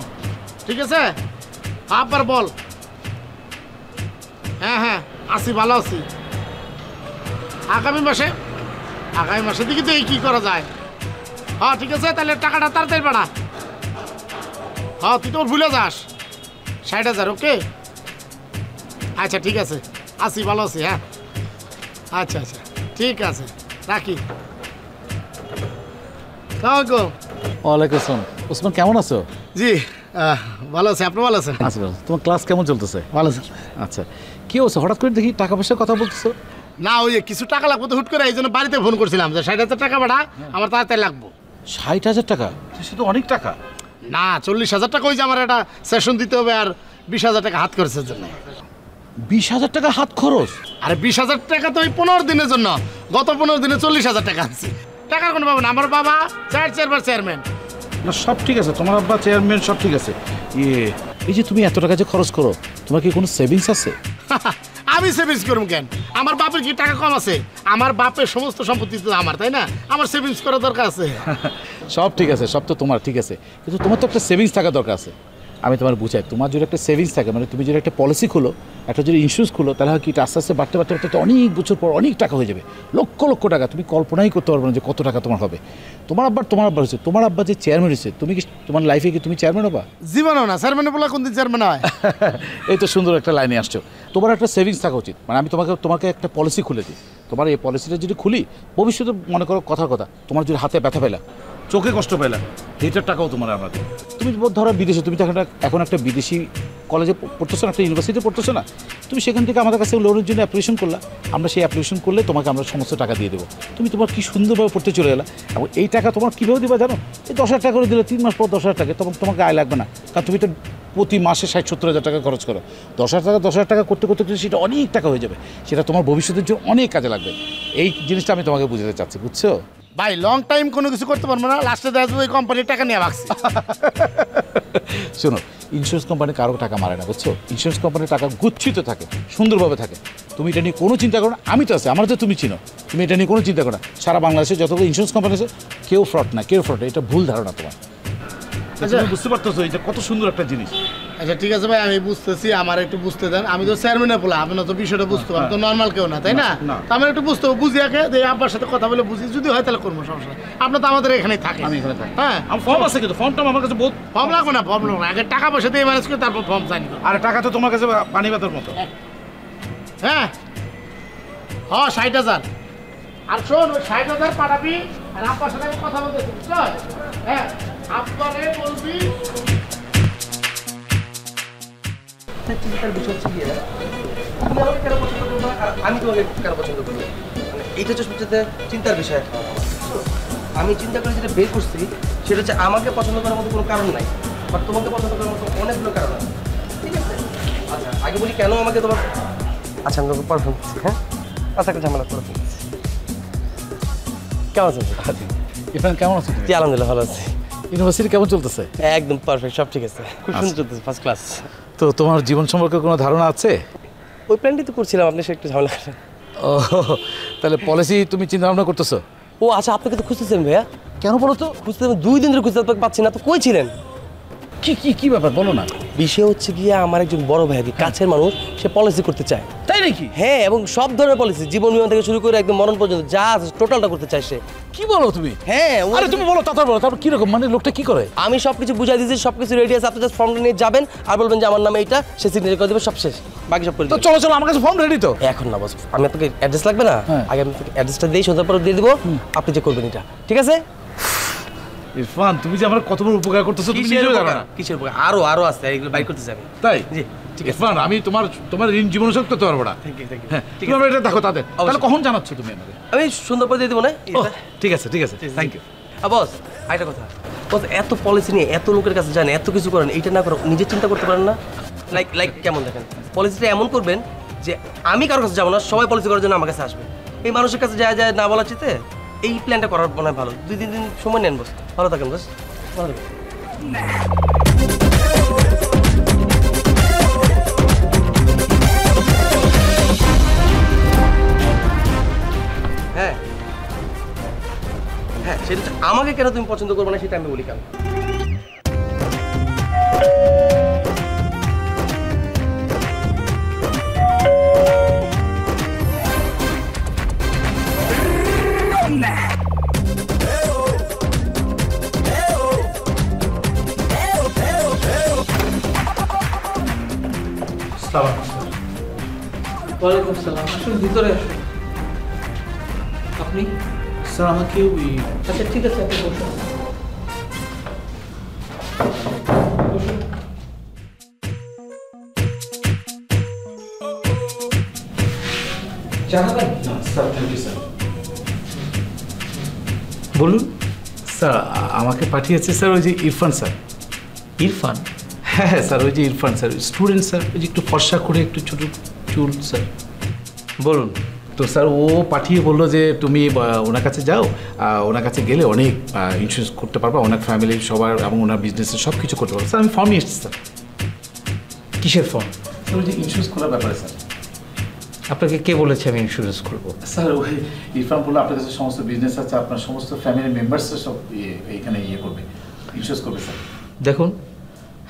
ঠিক আছে আব্বার বল। হ্যাঁ হ্যাঁ আছি, ভালো আছি। আগামী মাসে দেখি তো এই কী করা যায়। হ্যাঁ ঠিক আছে, তাহলে টাকাটা তাড়াতাড়ি পাঠা। হ্যাঁ তুই তো ভুলে যাস ৬০,০০০। ওকে আচ্ছা ঠিক আছে, আছি, ভালো আছি। হ্যাঁ আচ্ছা আচ্ছা ঠিক আছে, রাখি। ওয়ালাইকুম আসসালাম। ওসমান কেমন আছো? জি ভালো আছি, আপনি ভালো আছেন? আচ্ছা, তোমার ক্লাস কেমন চলতেছে? ভালো স্যার। আচ্ছা, কি হচ্ছে হঠাৎ করে দেখি টাকা পয়সার কথা বলতেছো? না ওই কিছু টাকা লাগবে তো হুট করে, এই জন্য বাড়িতে ফোন করছিলাম যে ৬০,০০০ টাকা পাঠা, আমার তাড়াতাড়ি লাগবো। ৬০,০০০ টাকা? সে তো অনেক টাকা। না ৪০,০০০ টাকা, ওই যে আমার একটা সেশন দিতে হবে, আর ২০,০০০ টাকা হাত খরচের জন্য। ২০,০০০ টাকা হাত খরচ? আরে ২০,০০০ টাকা তো ওই ১৫ দিনের জন্য। গত ১৫ দিনে ৪০,০০০ টাকা আনছি। টাকার কোনো পাবো না, আমার বাবা ৪বার চেয়ারম্যান। না সব ঠিক আছে, তোমার আব্বা চেয়ারম্যান, সব ঠিক আছে। এই যে তুমি এত টাকা যে খরচ করো, তোমার কি কোনো সেভিংস আছে? আমি সেভিংস করুম কেন? আমার বাপের কি টাকা কম আছে? আমার বাপের সমস্ত সম্পত্তি তো আমার, তাই না? আমার সেভিংস করার দরকার আছে। সব ঠিক আছে, সব তো তোমার ঠিক আছে, কিন্তু তোমার তো একটা সেভিংস থাকা দরকার আছে। আমি তোমার বুঝাই, তোমার যদি একটা সেভিংস থাকে, মানে তুমি যদি একটা পলিসি খুলো, একটা যদি ইন্স্যুরেন্স খুলো, তাহলে হয় কি আস্তে আস্তে বাড়তে বাড়তে বাড়তে অনেক বছর পর অনেক টাকা হয়ে যাবে, লক্ষ লক্ষ টাকা। তুমি কল্পনাই করতে পারবে না যে কত টাকা তোমার হবে। তোমার আব্বা হচ্ছে, তোমার আব্বা যে চেয়ারম্যান হয়েছে, তুমি কি তোমার লাইফে কি তুমি চেয়ারম্যান হবা? জীবনও না। চেয়ারম্যান বলা কোনদিন চেয়ারম্যান হয়? এই তো সুন্দর একটা লাইনে আসছো। তোমার একটা সেভিংস থাকা উচিত। মানে আমি তোমাকে একটা পলিসি খুলে দিই। তোমার এই পলিসিটা যদি খুলি, ভবিষ্যতে মনে করো কথার কথা, তোমার যদি হাতে ব্যথা পেলা, চোখে কষ্ট পেলাম, এইটার টাকাও তোমার আমাদের। তুমি ধরো বিদেশে, তুমি তো এখন একটা বিদেশি কলেজে পড়তেছো না, একটা ইউনিভার্সিটিতে পড়তেছো না, তুমি সেখান থেকে আমাদের কাছে লোনের জন্য অ্যাপ্লিকেশন করলা। আমরা সেই অ্যাপ্লিকেশন করলে তোমাকে আমরা সমস্ত টাকা দিয়ে দেবো। তুমি তোমার কি সুন্দরভাবে পড়তে চলে গেলা, এবং এই টাকা তোমার কীভাবে দেবা জানো? এই 10,000 টাকা করে দিলে 3 মাস পর 10,000 টাকা, তখন তোমাকে আয় লাগবে না, কারণ তুমি তো প্রতি মাসে 60-70 টাকা খরচ করো। 10,000 টাকা করতে করতে সেটা অনেক টাকা হয়ে যাবে, সেটা তোমার ভবিষ্যতের জন্য অনেক কাজে লাগবে। এই জিনিসটা আমি তোমাকে বুঝাতে চাচ্ছি, বুঝছো? ভাই লং টাইম কোনো কিছু করতে পারবো না, লাস্টে দেখা যাবে ওই কোম্পানির টাকা নিয়ে ভাগছি। শোনো, ইন্স্যুরেন্স কোম্পানি কারো টাকা মারে না, বুঝছো? ইন্স্যুরেন্স কোম্পানির টাকা গুচ্ছিত থাকে, সুন্দরভাবে থাকে। তুমি এটা নিয়ে কোনো চিন্তা করো না, আমি তো আছি, আমার তো তুমি চিনো, তুমি এটা নিয়ে কোনো চিন্তা করো না। সারা বাংলাদেশে যতগুলো ইন্স্যুরেন্স কোম্পানি আছে কেউ ফ্রড না, কেউ ফ্রড, এটা ভুল ধারণা তোমার। তুমি বুঝতে পারতেছো এটা কত সুন্দর একটা জিনিস। আচ্ছা ঠিক আছে ভাই, আমি বুঝতেছি, আমার একটু বুঝতে দেন। আমি তো চেয়ারম্যানে বলা, আপনার তো বিষয়টা বুঝতে পারেন, তো নর্মাল কেউ না, তাই না? তো আমার একটু বুঝতে হবে, বুঝিয়ে আব্বার সাথে কথা বলে বুঝি, যদি হয় তাহলে করবো, সমস্যা নেই। আপনার তো আমাদের এখানেই থাকে। আমি এখানে থাকি। হ্যাঁ, আমার ফর্ম আছে, কিন্তু ফর্মটা আমার কাছে বহুত। ফর্ম লাগবে না, ফর্ম লাগবে না, আগে টাকা পয়সা দিয়ে ম্যানেজ করে তারপর ফর্ম সাইন করো। আর টাকা তো তোমার কাছে পানি বাতার মতো। হ্যাঁ 60,000। আর শোন, ওই 60,000 পাঠাবি, আর আব্বার সাথে আমি কথা বলতেছি, বুঝছো? হ্যাঁ, আব্বারে বলবি। চিন্তার বিষয় হচ্ছে কি, তুমি আমাকে কেন পছন্দ করবো আর আমি তোমাকে কেন পছন্দ করবো, মানে এইটা হচ্ছে সবচেয়ে চিন্তার বিষয়। আমি চিন্তা করে যেটা বের করছি সেটা হচ্ছে আমাকে পছন্দ করার মতো কোনো কারণ নাই, বাট তোমাকে পছন্দ করার মতো অনেকগুলো কারণ আছে, ঠিক আছে? আচ্ছা আগে বলি কেন আমাকে তোমার, আচ্ছা আমি তোমাকে পারফর্ম করছি, হ্যাঁ? আচ্ছা একটা ঝামেলা করে ফেলছি। কেমন আছেন? ইরফান কেমন আছো? জি আলহামদুলিল্লাহ ভালো আছি। ইউনিভার্সিটি কেমন চলতেছে? একদম পারফেক্ট, সব ঠিক আছে, খুব সুন্দর চলতেছে, ফার্স্ট ক্লাস। তো তোমার জীবন সম্পর্কে কোনো ধারণা আছে? ওই প্ল্যানটি তো করছিলাম, আপনি সে একটু ঝামেলা করেন। ও, তাহলে পলিসি তুমি চিন্তা ভাবনা করতেছো? ও আচ্ছা, আপনাকে তো খুঁজতেছেন ভাইয়া। কেন বলো তো? খুঁজতেছেন 2 দিন ধরে, খুঁজতে আপনাকে পাচ্ছি না, তো কই ছিলেন? কি কি কি ব্যাপার বলো না। বিষয় হচ্ছে গিয়ে আমার একজন বড় ভাই, কাছের মানুষ, সে পলিসি করতে চায়। তাই নাকি? হ্যাঁ, এবং সব ধরনের পলিসি, জীবন বীমা থেকে শুরু করে একদম মরণ পর্যন্ত যা আছে টোটালটা করতে চায় সে। কি বলো তুমি? হ্যাঁ, আরে তুমি বলো, তারপর বলো, তারপর কিরকম, মানে লোকটা কি করে? আমি সবকিছু বুঝাই দিয়েছি, সবকিছু রেডি আছে, আপনি জাস্ট ফর্মটা নিয়ে যাবেন আর বলবেন যে আমার নামে এইটা, সে সিগনেচার করে দেবে, সব শেষ, বাকি সব করে তো দেবে। চলো চলো, আমার কাছে ফর্ম রেডি তো। এখন না বস, আমি আপনাকে অ্যাড্রেস লাগবে না, আগে আমি আপনাকে অ্যাড্রেসটা দিই, সন্ধ্যার পর দিয়ে দেবো, আপনি যে করবেন এটা, ঠিক আছে? ইরফান, তুমি যে আমার কত বড় উপকার করতেছো তুমি নিজেও জানো না। কিসের উপকার? আরো আছে, এগুলো বাইর করতে যাবেন। তাই? জি ঠিক আছে। ইরফান, আমি তোমার ঋণ জীবন শোধ করতে পারবো না। Thank you, thank you. হ্যাঁ, তুমি আমার এটা দেখো তাদের। তাহলে কখন জানাচ্ছ তুমি আমাকে? আমি সুন্দর করে দিয়ে দেবো না? ঠিক আছে ঠিক আছে, থ্যাংক ইউ। বস আরেকটা কথা, বস এত পলিসি নিয়ে এত লোকের কাছে জানেন, এত কিছু করেন, এইটা না করে নিজে চিন্তা করতে পারেন না? লাইক কেমন দেখেন, পলিসিটা এমন করবেন যে আমি কারোর কাছে যাবো না, সবাই পলিসি করার জন্য আমার কাছে আসবে। এই মানুষের কাছে যায় যায় না বলার চেয়ে এই প্ল্যানটা করার মনে হয় ভালো। 2-3 দিন সময় নেন বস, ভালো থাকেন বস, ভালো থাকেন। হ্যাঁ হ্যাঁ, সেটা আমাকে কেন তুমি পছন্দ করবে না সেটা আমি বলি কেন। ওয়ালাইকুম সালাম, আসুন ভিতরে আসুন। আপনি? স্যার আমাকে ওই, আচ্ছা ঠিক আছে, আপনি বসুন। জানাবেন? Sir thank you sir. বলুন। স্যার আমাকে পাঠিয়েছে স্যার ওই যে ইরফান স্যার। ইরফান? হ্যাঁ হ্যাঁ স্যার, ওই যে ইরফান স্যার, স্টুডেন্ট স্যার, ওই যে একটু ফর্সা করে একটু ছোটো চুল স্যার। বলুন। তো স্যার ও পাঠিয়ে বললো যে তুমি ওনার কাছে যাও, ওনার কাছে গেলে অনেক ইন্স্যুরেন্স করতে পারবা, অনেক ফ্যামিলির সবার এবং ওনার বিজনেসের সব কিছু করতে পারবো। স্যার আমি ফর্ম নিয়ে এসেছি স্যার। কিসের ফর্ম? স্যার ওই যে ইন্স্যুরেন্স করার ব্যাপারে স্যার। আপনাকে কে বলেছে আমি ইন্স্যুরেন্স করব? স্যার ওই ইরফান বললো আপনার কাছে সমস্ত বিজনেস আছে, আপনার সমস্ত ফ্যামিলি মেম্বার্সের সব এইখানে করবে, ইন্স্যুরেন্স করবে স্যার। দেখুন,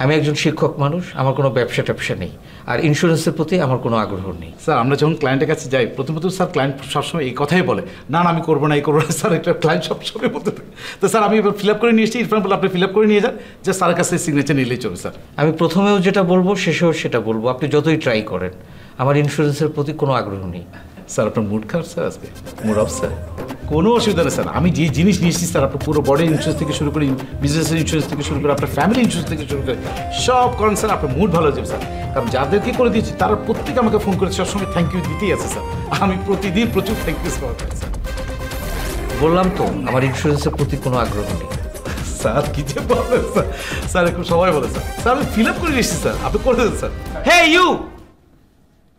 আমি একজন শিক্ষক মানুষ, আমার কোনো ব্যবসা ট্যাবসা নেই, আর ইন্স্যুরেন্সের প্রতি আমার কোনো আগ্রহ নেই। স্যার আমরা যখন ক্লায়েন্টের কাছে যাই প্রথমত স্যার ক্লায়েন্ট সবসময় এই কথাই বলে, না না আমি করবো না, এই করবো না। স্যার একটা ক্লায়েন্ট সবসময় বলতে থাকে। তো স্যার আমি এবার ফিল আপ করে নিয়ে এসেছি, ইরফান বলে আপনি ফিল আপ করে নিয়ে যান, যে স্যারের কাছে সিগনেচার নিলেই চলবে স্যার। আমি প্রথমেও যেটা বলবো শেষেও সেটা বলবো, আপনি যতই ট্রাই করেন, আমার ইন্স্যুরেন্সের প্রতি কোনো আগ্রহ নেই। স্যার আপনার মুড খারাপ স্যার আজকে? Mood off sir? কোনো অসুবিধা নেই স্যার, আমি যে জিনিস নিয়েছি স্যার, আপনার পুরো বডি ইন্স্যুরেন্স থেকে শুরু করে বিজনেসের ইন্স্যুরেন্স থেকে শুরু করে আপনার ফ্যামিলি ইন্স্যুরেন্স থেকে শুরু করে সব করেন স্যার, আপনার মুড ভালো হয়ে যাবে স্যার। কারণ যাদেরকে করে দিয়েছি তারা প্রত্যেকে আমাকে ফোন করে সবসময় থ্যাংক ইউ দিতেই আছে স্যার। আমি প্রতিদিন প্রচুর থ্যাংক ইউ স্যার। বললাম তো আমার ইন্স্যুরেন্সের প্রতি কোনো আগ্রহ নেই। স্যার কি যে বলেন স্যার, স্যার একটু সবাই বলে স্যার। স্যার আমি ফিল আপ করে নিয়েছি স্যার, আপনি করে দেন স্যার। হে ইউ,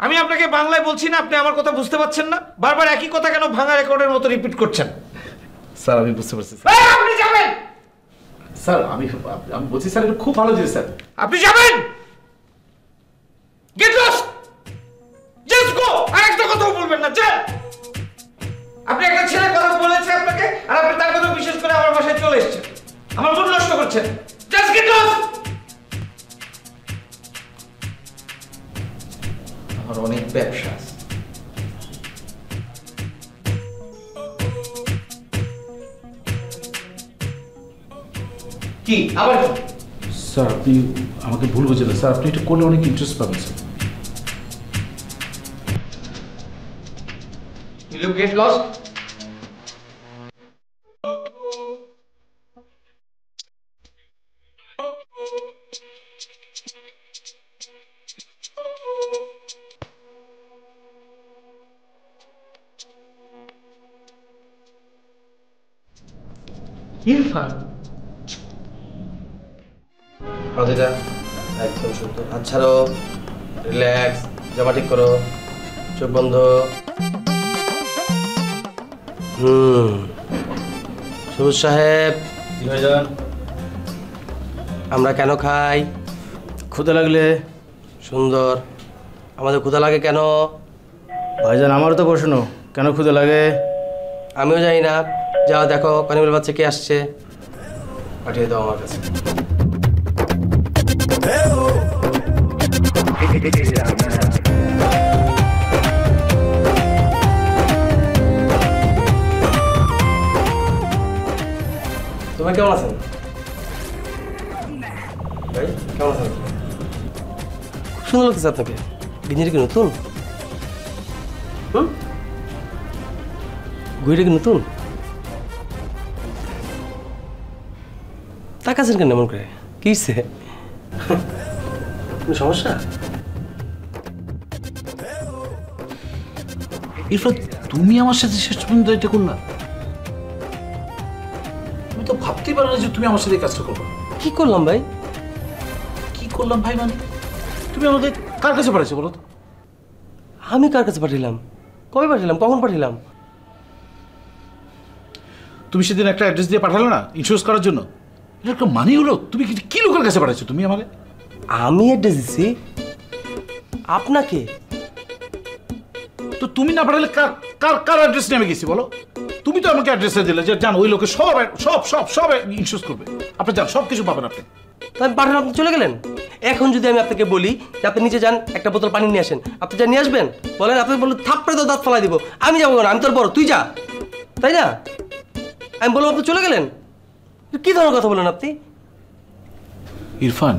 আমি আপনাকে বাংলায় বলছি না, আপনি আমার কথা বুঝতে পারছেন না? বারবার একই কথা কেন ভাঙা রেকর্ডের মতো রিপিট করছেন? স্যার আমি বুঝতে পারছি আপনি যাবেন স্যার আমি বলছি স্যার এটা খুব ভালো জিনিস স্যার আপনি যাবেন গেট লস্ট জাস্ট গো আর একটা কথাও বলবেন না যান আপনি একটা ছেলে কথা বলেছে আপনাকে আর আপনি তার কথা বিশেষ করে আমার বাসায় চলে এসেছেন আমার মুড নষ্ট করছেন জাস্ট গেট লস্ট আমার অনেক ব্যবসা আছে কি আবার কি স্যার আপনি আমাকে ভুল বুঝলেন স্যার আপনি এটা করলে অনেক ইন্টারেস্ট পাবেন sir Will you get lost? Irfan হাজিরা একদম শুদ্ধ হাত ছাড়ো রিল্যাক্স জামা ঠিক করো চোখ বন্ধ সবুজ সাহেব ভাইজান আমরা কেন খাই ক্ষুদা লাগলে সুন্দর আমাদের ক্ষুধা লাগে কেন ভাইজান আমারও তো প্রশ্ন কেন ক্ষুদা লাগে আমিও জানি না যাও দেখো কানিমের বাচ্চা কে আসছে পাঠিয়ে দাও আমার কাছে তোমার কেমন আছেন ভাই কেমন আছেন খুব সুন্দর লাগতেছে আপনাকে গিঞ্জিটা কি নতুন ঘুড়িটা কি নতুন তাকাছেন কেন এমন করে কি হচ্ছে কোনো সমস্যা ইরফান তুমি আমার সাথে শেষ পর্যন্ত এটা করলা আমি তো ভাবতেই পারি না যে তুমি আমার সাথে এই কাজটা করবে কি করলাম ভাই কি করলাম ভাই মানে তুমি আমাকে কার কাছে পাঠাইছো বলো তো আমি কার কাছে পাঠালাম কবে পাঠালাম কখন পাঠালাম তুমি সেদিন একটা অ্যাড্রেস দিয়ে পাঠালে না ইন্স্যুরেন্স করার জন্য এটা একটা মানি হলো তুমি কি লোকের কাছে পাঠাইছো তুমি আমাকে আমি অ্যাড্রেস দিচ্ছি আপনাকে তো তুমি না পাঠালে কার কার কার অ্যাড্রেস নিয়ে আমি গেছি বলো তুমি তো আমাকে অ্যাড্রেসটা দিলে যে জান ওই লোকে সব সব সব সব ইন্স্যুরেন্স করবে আপনি জান সব কিছু পাবেন আপনি তো আমি পাঠালাম আপনি চলে গেলেন এখন যদি আমি আপনাকে বলি যে আপনি নিচে যান একটা বোতল পানি নিয়ে আসেন আপনি যা নিয়ে আসবেন বলেন আপনি বললেন থাপ্পড়ে তো দাঁত ফেলাই দিব আমি যাবো না আমি তোর বড় তুই যা তাই না আমি বললাম আপনি চলে গেলেন কি ধরনের কথা বলেন আপনি ইরফান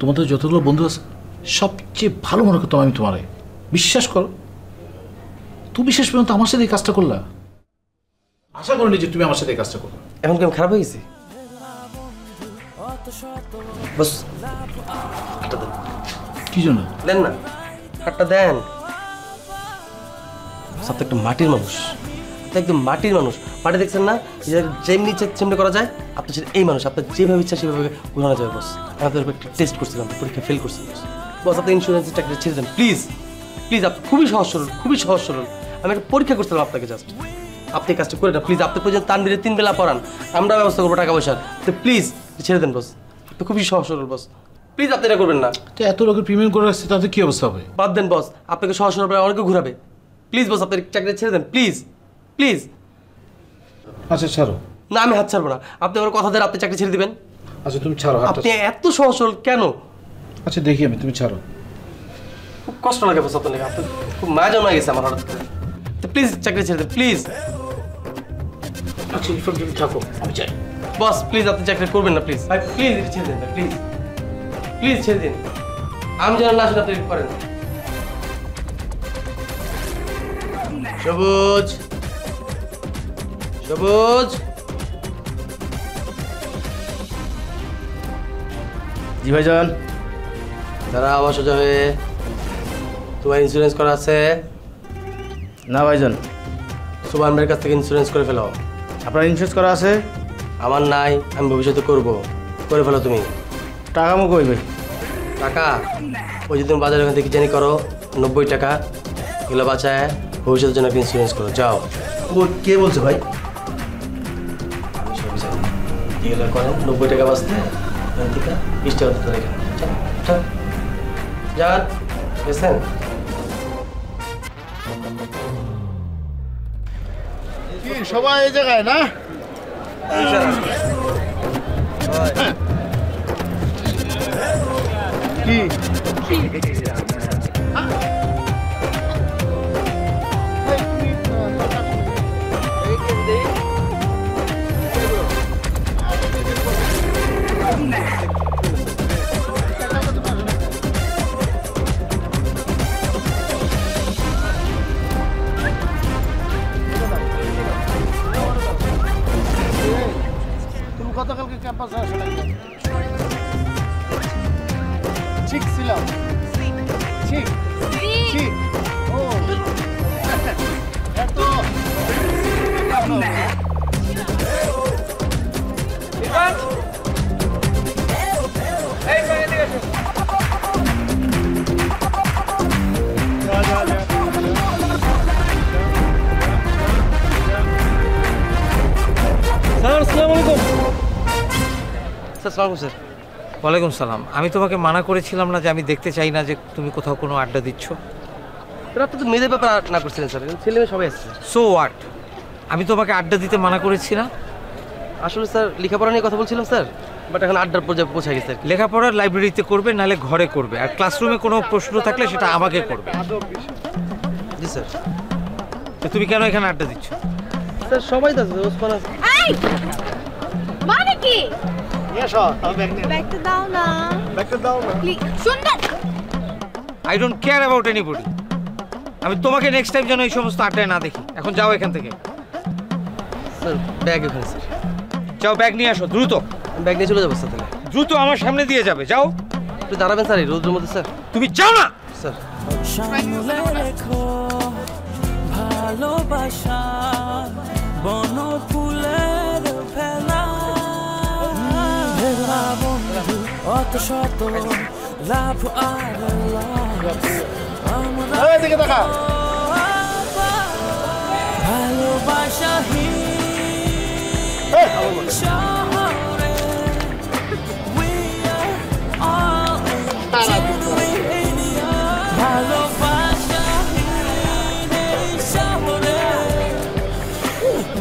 তোমাদের যতগুলো বন্ধু আছে সবচেয়ে ভালো মনে করতাম আমি তোমারে বিশ্বাস করো তুমি শেষ পর্যন্ত আমার সাথে এই কাজটা করলা আশা করিনি যে তুমি আমার সাথে এই কাজটা করবে এখন কি আমি খারাপ হয়ে গেছি বস কি জন্য দেন না কাটটা দেন সব তো একটা মাটির মানুষ একদম মাটির মানুষ মাটি দেখছেন না যেমনি চেমনি করা যায় আপনি সেটা এই মানুষ আপনার যেভাবে ইচ্ছা সেভাবে ঘোরানো যাবে বস আমি আপনার একটা টেস্ট করছিলাম পরীক্ষা ফেল করছিলাম বস আপনি ইন্স্যুরেন্সের চাকরিটা ছেড়ে দেন প্লিজ প্লিজ আপনি খুবই সহজ সরল আমি একটা পরীক্ষা করছিলাম আপনাকে জাস্ট আপনি কাজটা করে না প্লিজ আপনি পর্যন্ত তানবিরে 3 বেলা পড়ান আমরা ব্যবস্থা করবো টাকা পয়সা তো প্লিজ ছেড়ে দেন বস আপনি খুবই সহজ সরল বস প্লিজ আপনি এটা করবেন না তো এত লোকের প্রিমিয়াম করে রাখছে তাতে কি অবস্থা হবে বাদ দেন বস আপনাকে সহজ সরল অনেকে ঘুরাবে প্লিজ বস আপনি চাকরিটা ছেড়ে দেন প্লিজ প্লিজ আচ্ছা ছাড়ো না আমি হাত ছাড়বো না আপনি আমার কথা দেন আপনি চাকরি ছেড়ে দিবেন আচ্ছা তুমি ছাড়ো হাতটা আপনি এত সহজ সরল কেন আচ্ছা দেখি আমি তুমি ছাড়ো খুব কষ্ট লাগে বস আপনাকে আপনার খুব মায়া জমা গেছে আমার হঠাৎ করে তো প্লিজ চাকরি ছেড়ে দেন প্লিজ আচ্ছা ইরফান তুমি থাকো আমি চাই বস প্লিজ আপনি চাকরি করবেন না প্লিজ ভাই প্লিজ এটা ছেড়ে দেন প্লিজ প্লিজ ছেড়ে দিন আমি যেন না শুনে আপনি করেন সবুজ সবুজ জি ভাইজান তারা আমার সোজা হয়ে তোমার ইন্স্যুরেন্স করা আছে না ভাইজান সুবান ভাইয়ের কাছ থেকে ইন্স্যুরেন্স করে ফেলো আপনার ইন্স্যুরেন্স করা আছে আমার নাই আমি ভবিষ্যতে করবো করে ফেলো তুমি টাকা মুখ কই ভাই টাকা ওই যে তুমি বাজারে ওখান থেকে জানি করো 90 টাকা এগুলো বাঁচায় ভবিষ্যতের জন্য একটা ইন্স্যুরেন্স করো যাও কে বলছে ভাই এগুলো করেন 90 টাকা বাঁচতে এখান থেকে 20 টাকা দিতে রেখে যান বুঝছেন? কি সবাই এই জায়গায় না? কি তুমি গতকালকে ক্যাম্পাসে আসো নাকি? ঠিক ছিল ঠিক ঠিক ও এত স্যার আসসালামু আলাইকুম। স্যার সালাম স্যার। ওয়ালাইকুম সালাম। আমি তোমাকে মানা করেছিলাম না যে আমি দেখতে চাই না যে তুমি কোথাও কোনো আড্ডা দিচ্ছ? স্যার আপনি তো মেয়েদের ব্যাপার না করছিলেন স্যার, ছেলে মেয়ে সবাই আসছে। So what? আমি তোমাকে আড্ডা দিতে মানা করেছি না? আসলে স্যার লেখাপড়া নিয়ে কথা বলছিলাম স্যার, বাট এখন আড্ডার পর্যায়ে পৌঁছে গেছে। লেখাপড়া লাইব্রেরিতে করবে, নাহলে ঘরে করবে, আর ক্লাসরুমে কোনো প্রশ্ন থাকলে সেটা আমাকে করবে। জি স্যার। তো তুমি কেন এখানে আড্ডা দিচ্ছ? স্যার সবাই তো আছে, ওসমান আছে। এই মানে কি? এসো আমি ব্যাগ নিয়ে ব্যাগটা দাও না। ব্যাগটা দাও না। প্লিজ সুন্দর। I don't care about anybody. আমি তোমাকে নেক্সট টাইম যেন এই সমস্ত আড্ডায় না দেখি। এখন যাও এখান থেকে। স্যার ব্যাগ এখানে স্যার। যাও ব্যাগ নিয়ে আসো দ্রুত। ব্যাগ নিয়ে চলে যাবো স্যার তাহলে। দ্রুত আমার সামনে দিয়ে যাবে, যাও। একটু দাঁড়াবেন স্যার এই রোদের মধ্যে স্যার। তুমি যাও না স্যার। সামলে রেখো ভালোবাসা বন ফুলের ফেলা ভেলা বন্ধু অত শত লাভ আর এই দিকে দেখা। ভালোবাসাহীন শহরে we are all genuine ভালোবাসাহীন শহরে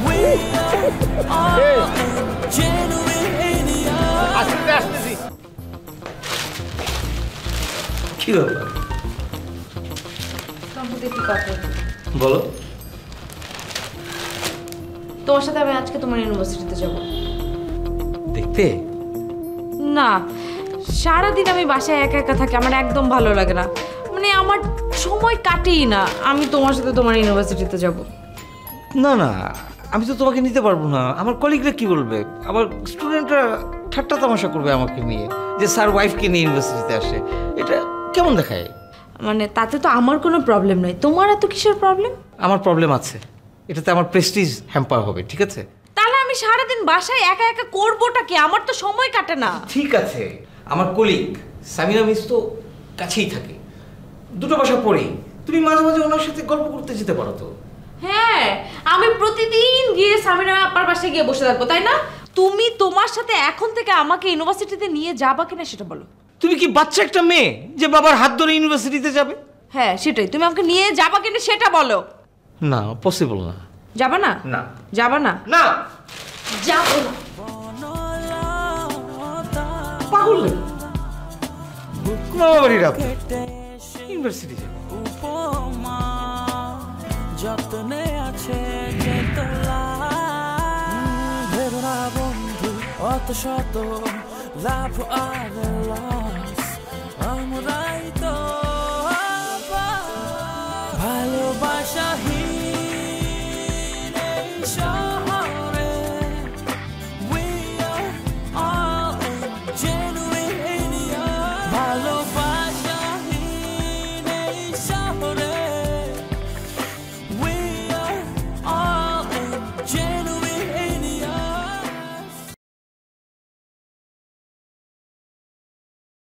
we are all genuine আসতে আসতেছি। কি ব্যাপার বলো। তোমার সাথে আমি আজকে তোমার ইউনিভার্সিটিতে যাব। দেখতে? না, সারাদিন আমি বাসায় একা একা থাকি, আমার একদম ভালো লাগে না। মানে আমার সময় কাটেই না। আমি তোমার সাথে তোমার ইউনিভার্সিটিতে যাব। না না, আমি তো তোমাকে নিতে পারবো না। আমার কলিগরা কি বলবে? আমার স্টুডেন্টরা ঠাট্টা তামাশা করবে আমাকে নিয়ে, যে স্যার ওয়াইফকে নিয়ে ইউনিভার্সিটিতে আসে। এটা কেমন দেখায়? মানে তাতে তো আমার কোনো প্রবলেম নেই, তোমার এত কিসের প্রবলেম? আমার প্রবলেম আছে। এটাতে আমার প্রেস্টিজ হ্যাম্পার হবে, ঠিক আছে? তাহলে আমি সারাদিন বাসায় একা একা করবোটা কি? আমার তো সময় কাটে না। ঠিক আছে, আমার কলিগ সামিরা মিস তো কাছেই থাকে, দুটো বাসা পড়েই। তুমি মাঝে মাঝে ওনার সাথে গল্প করতে যেতে পারো তো। হ্যাঁ, আমি প্রতিদিন গিয়ে সামিনা আপার বাসায় গিয়ে বসে থাকবো, তাই না? তুমি তোমার সাথে এখন থেকে আমাকে ইউনিভার্সিটিতে নিয়ে যাবা কিনা সেটা বলো। তুমি কি বাচ্চা একটা মেয়ে যে বাবার হাত ধরে ইউনিভার্সিটিতে যাবে? হ্যাঁ সেটাই, তুমি আমাকে নিয়ে যাবা কিনা সেটা বলো। না, পসিবল না। যাবা না? না। যাবা না? না। যাবো না। পাগল নাকি? মামা বাড়ির আপনি ইউনিভার্সিটি যাবে। উপমা যত্নে আছে যে তোলা ভেলা বন্ধু অত শত লাভ আর লস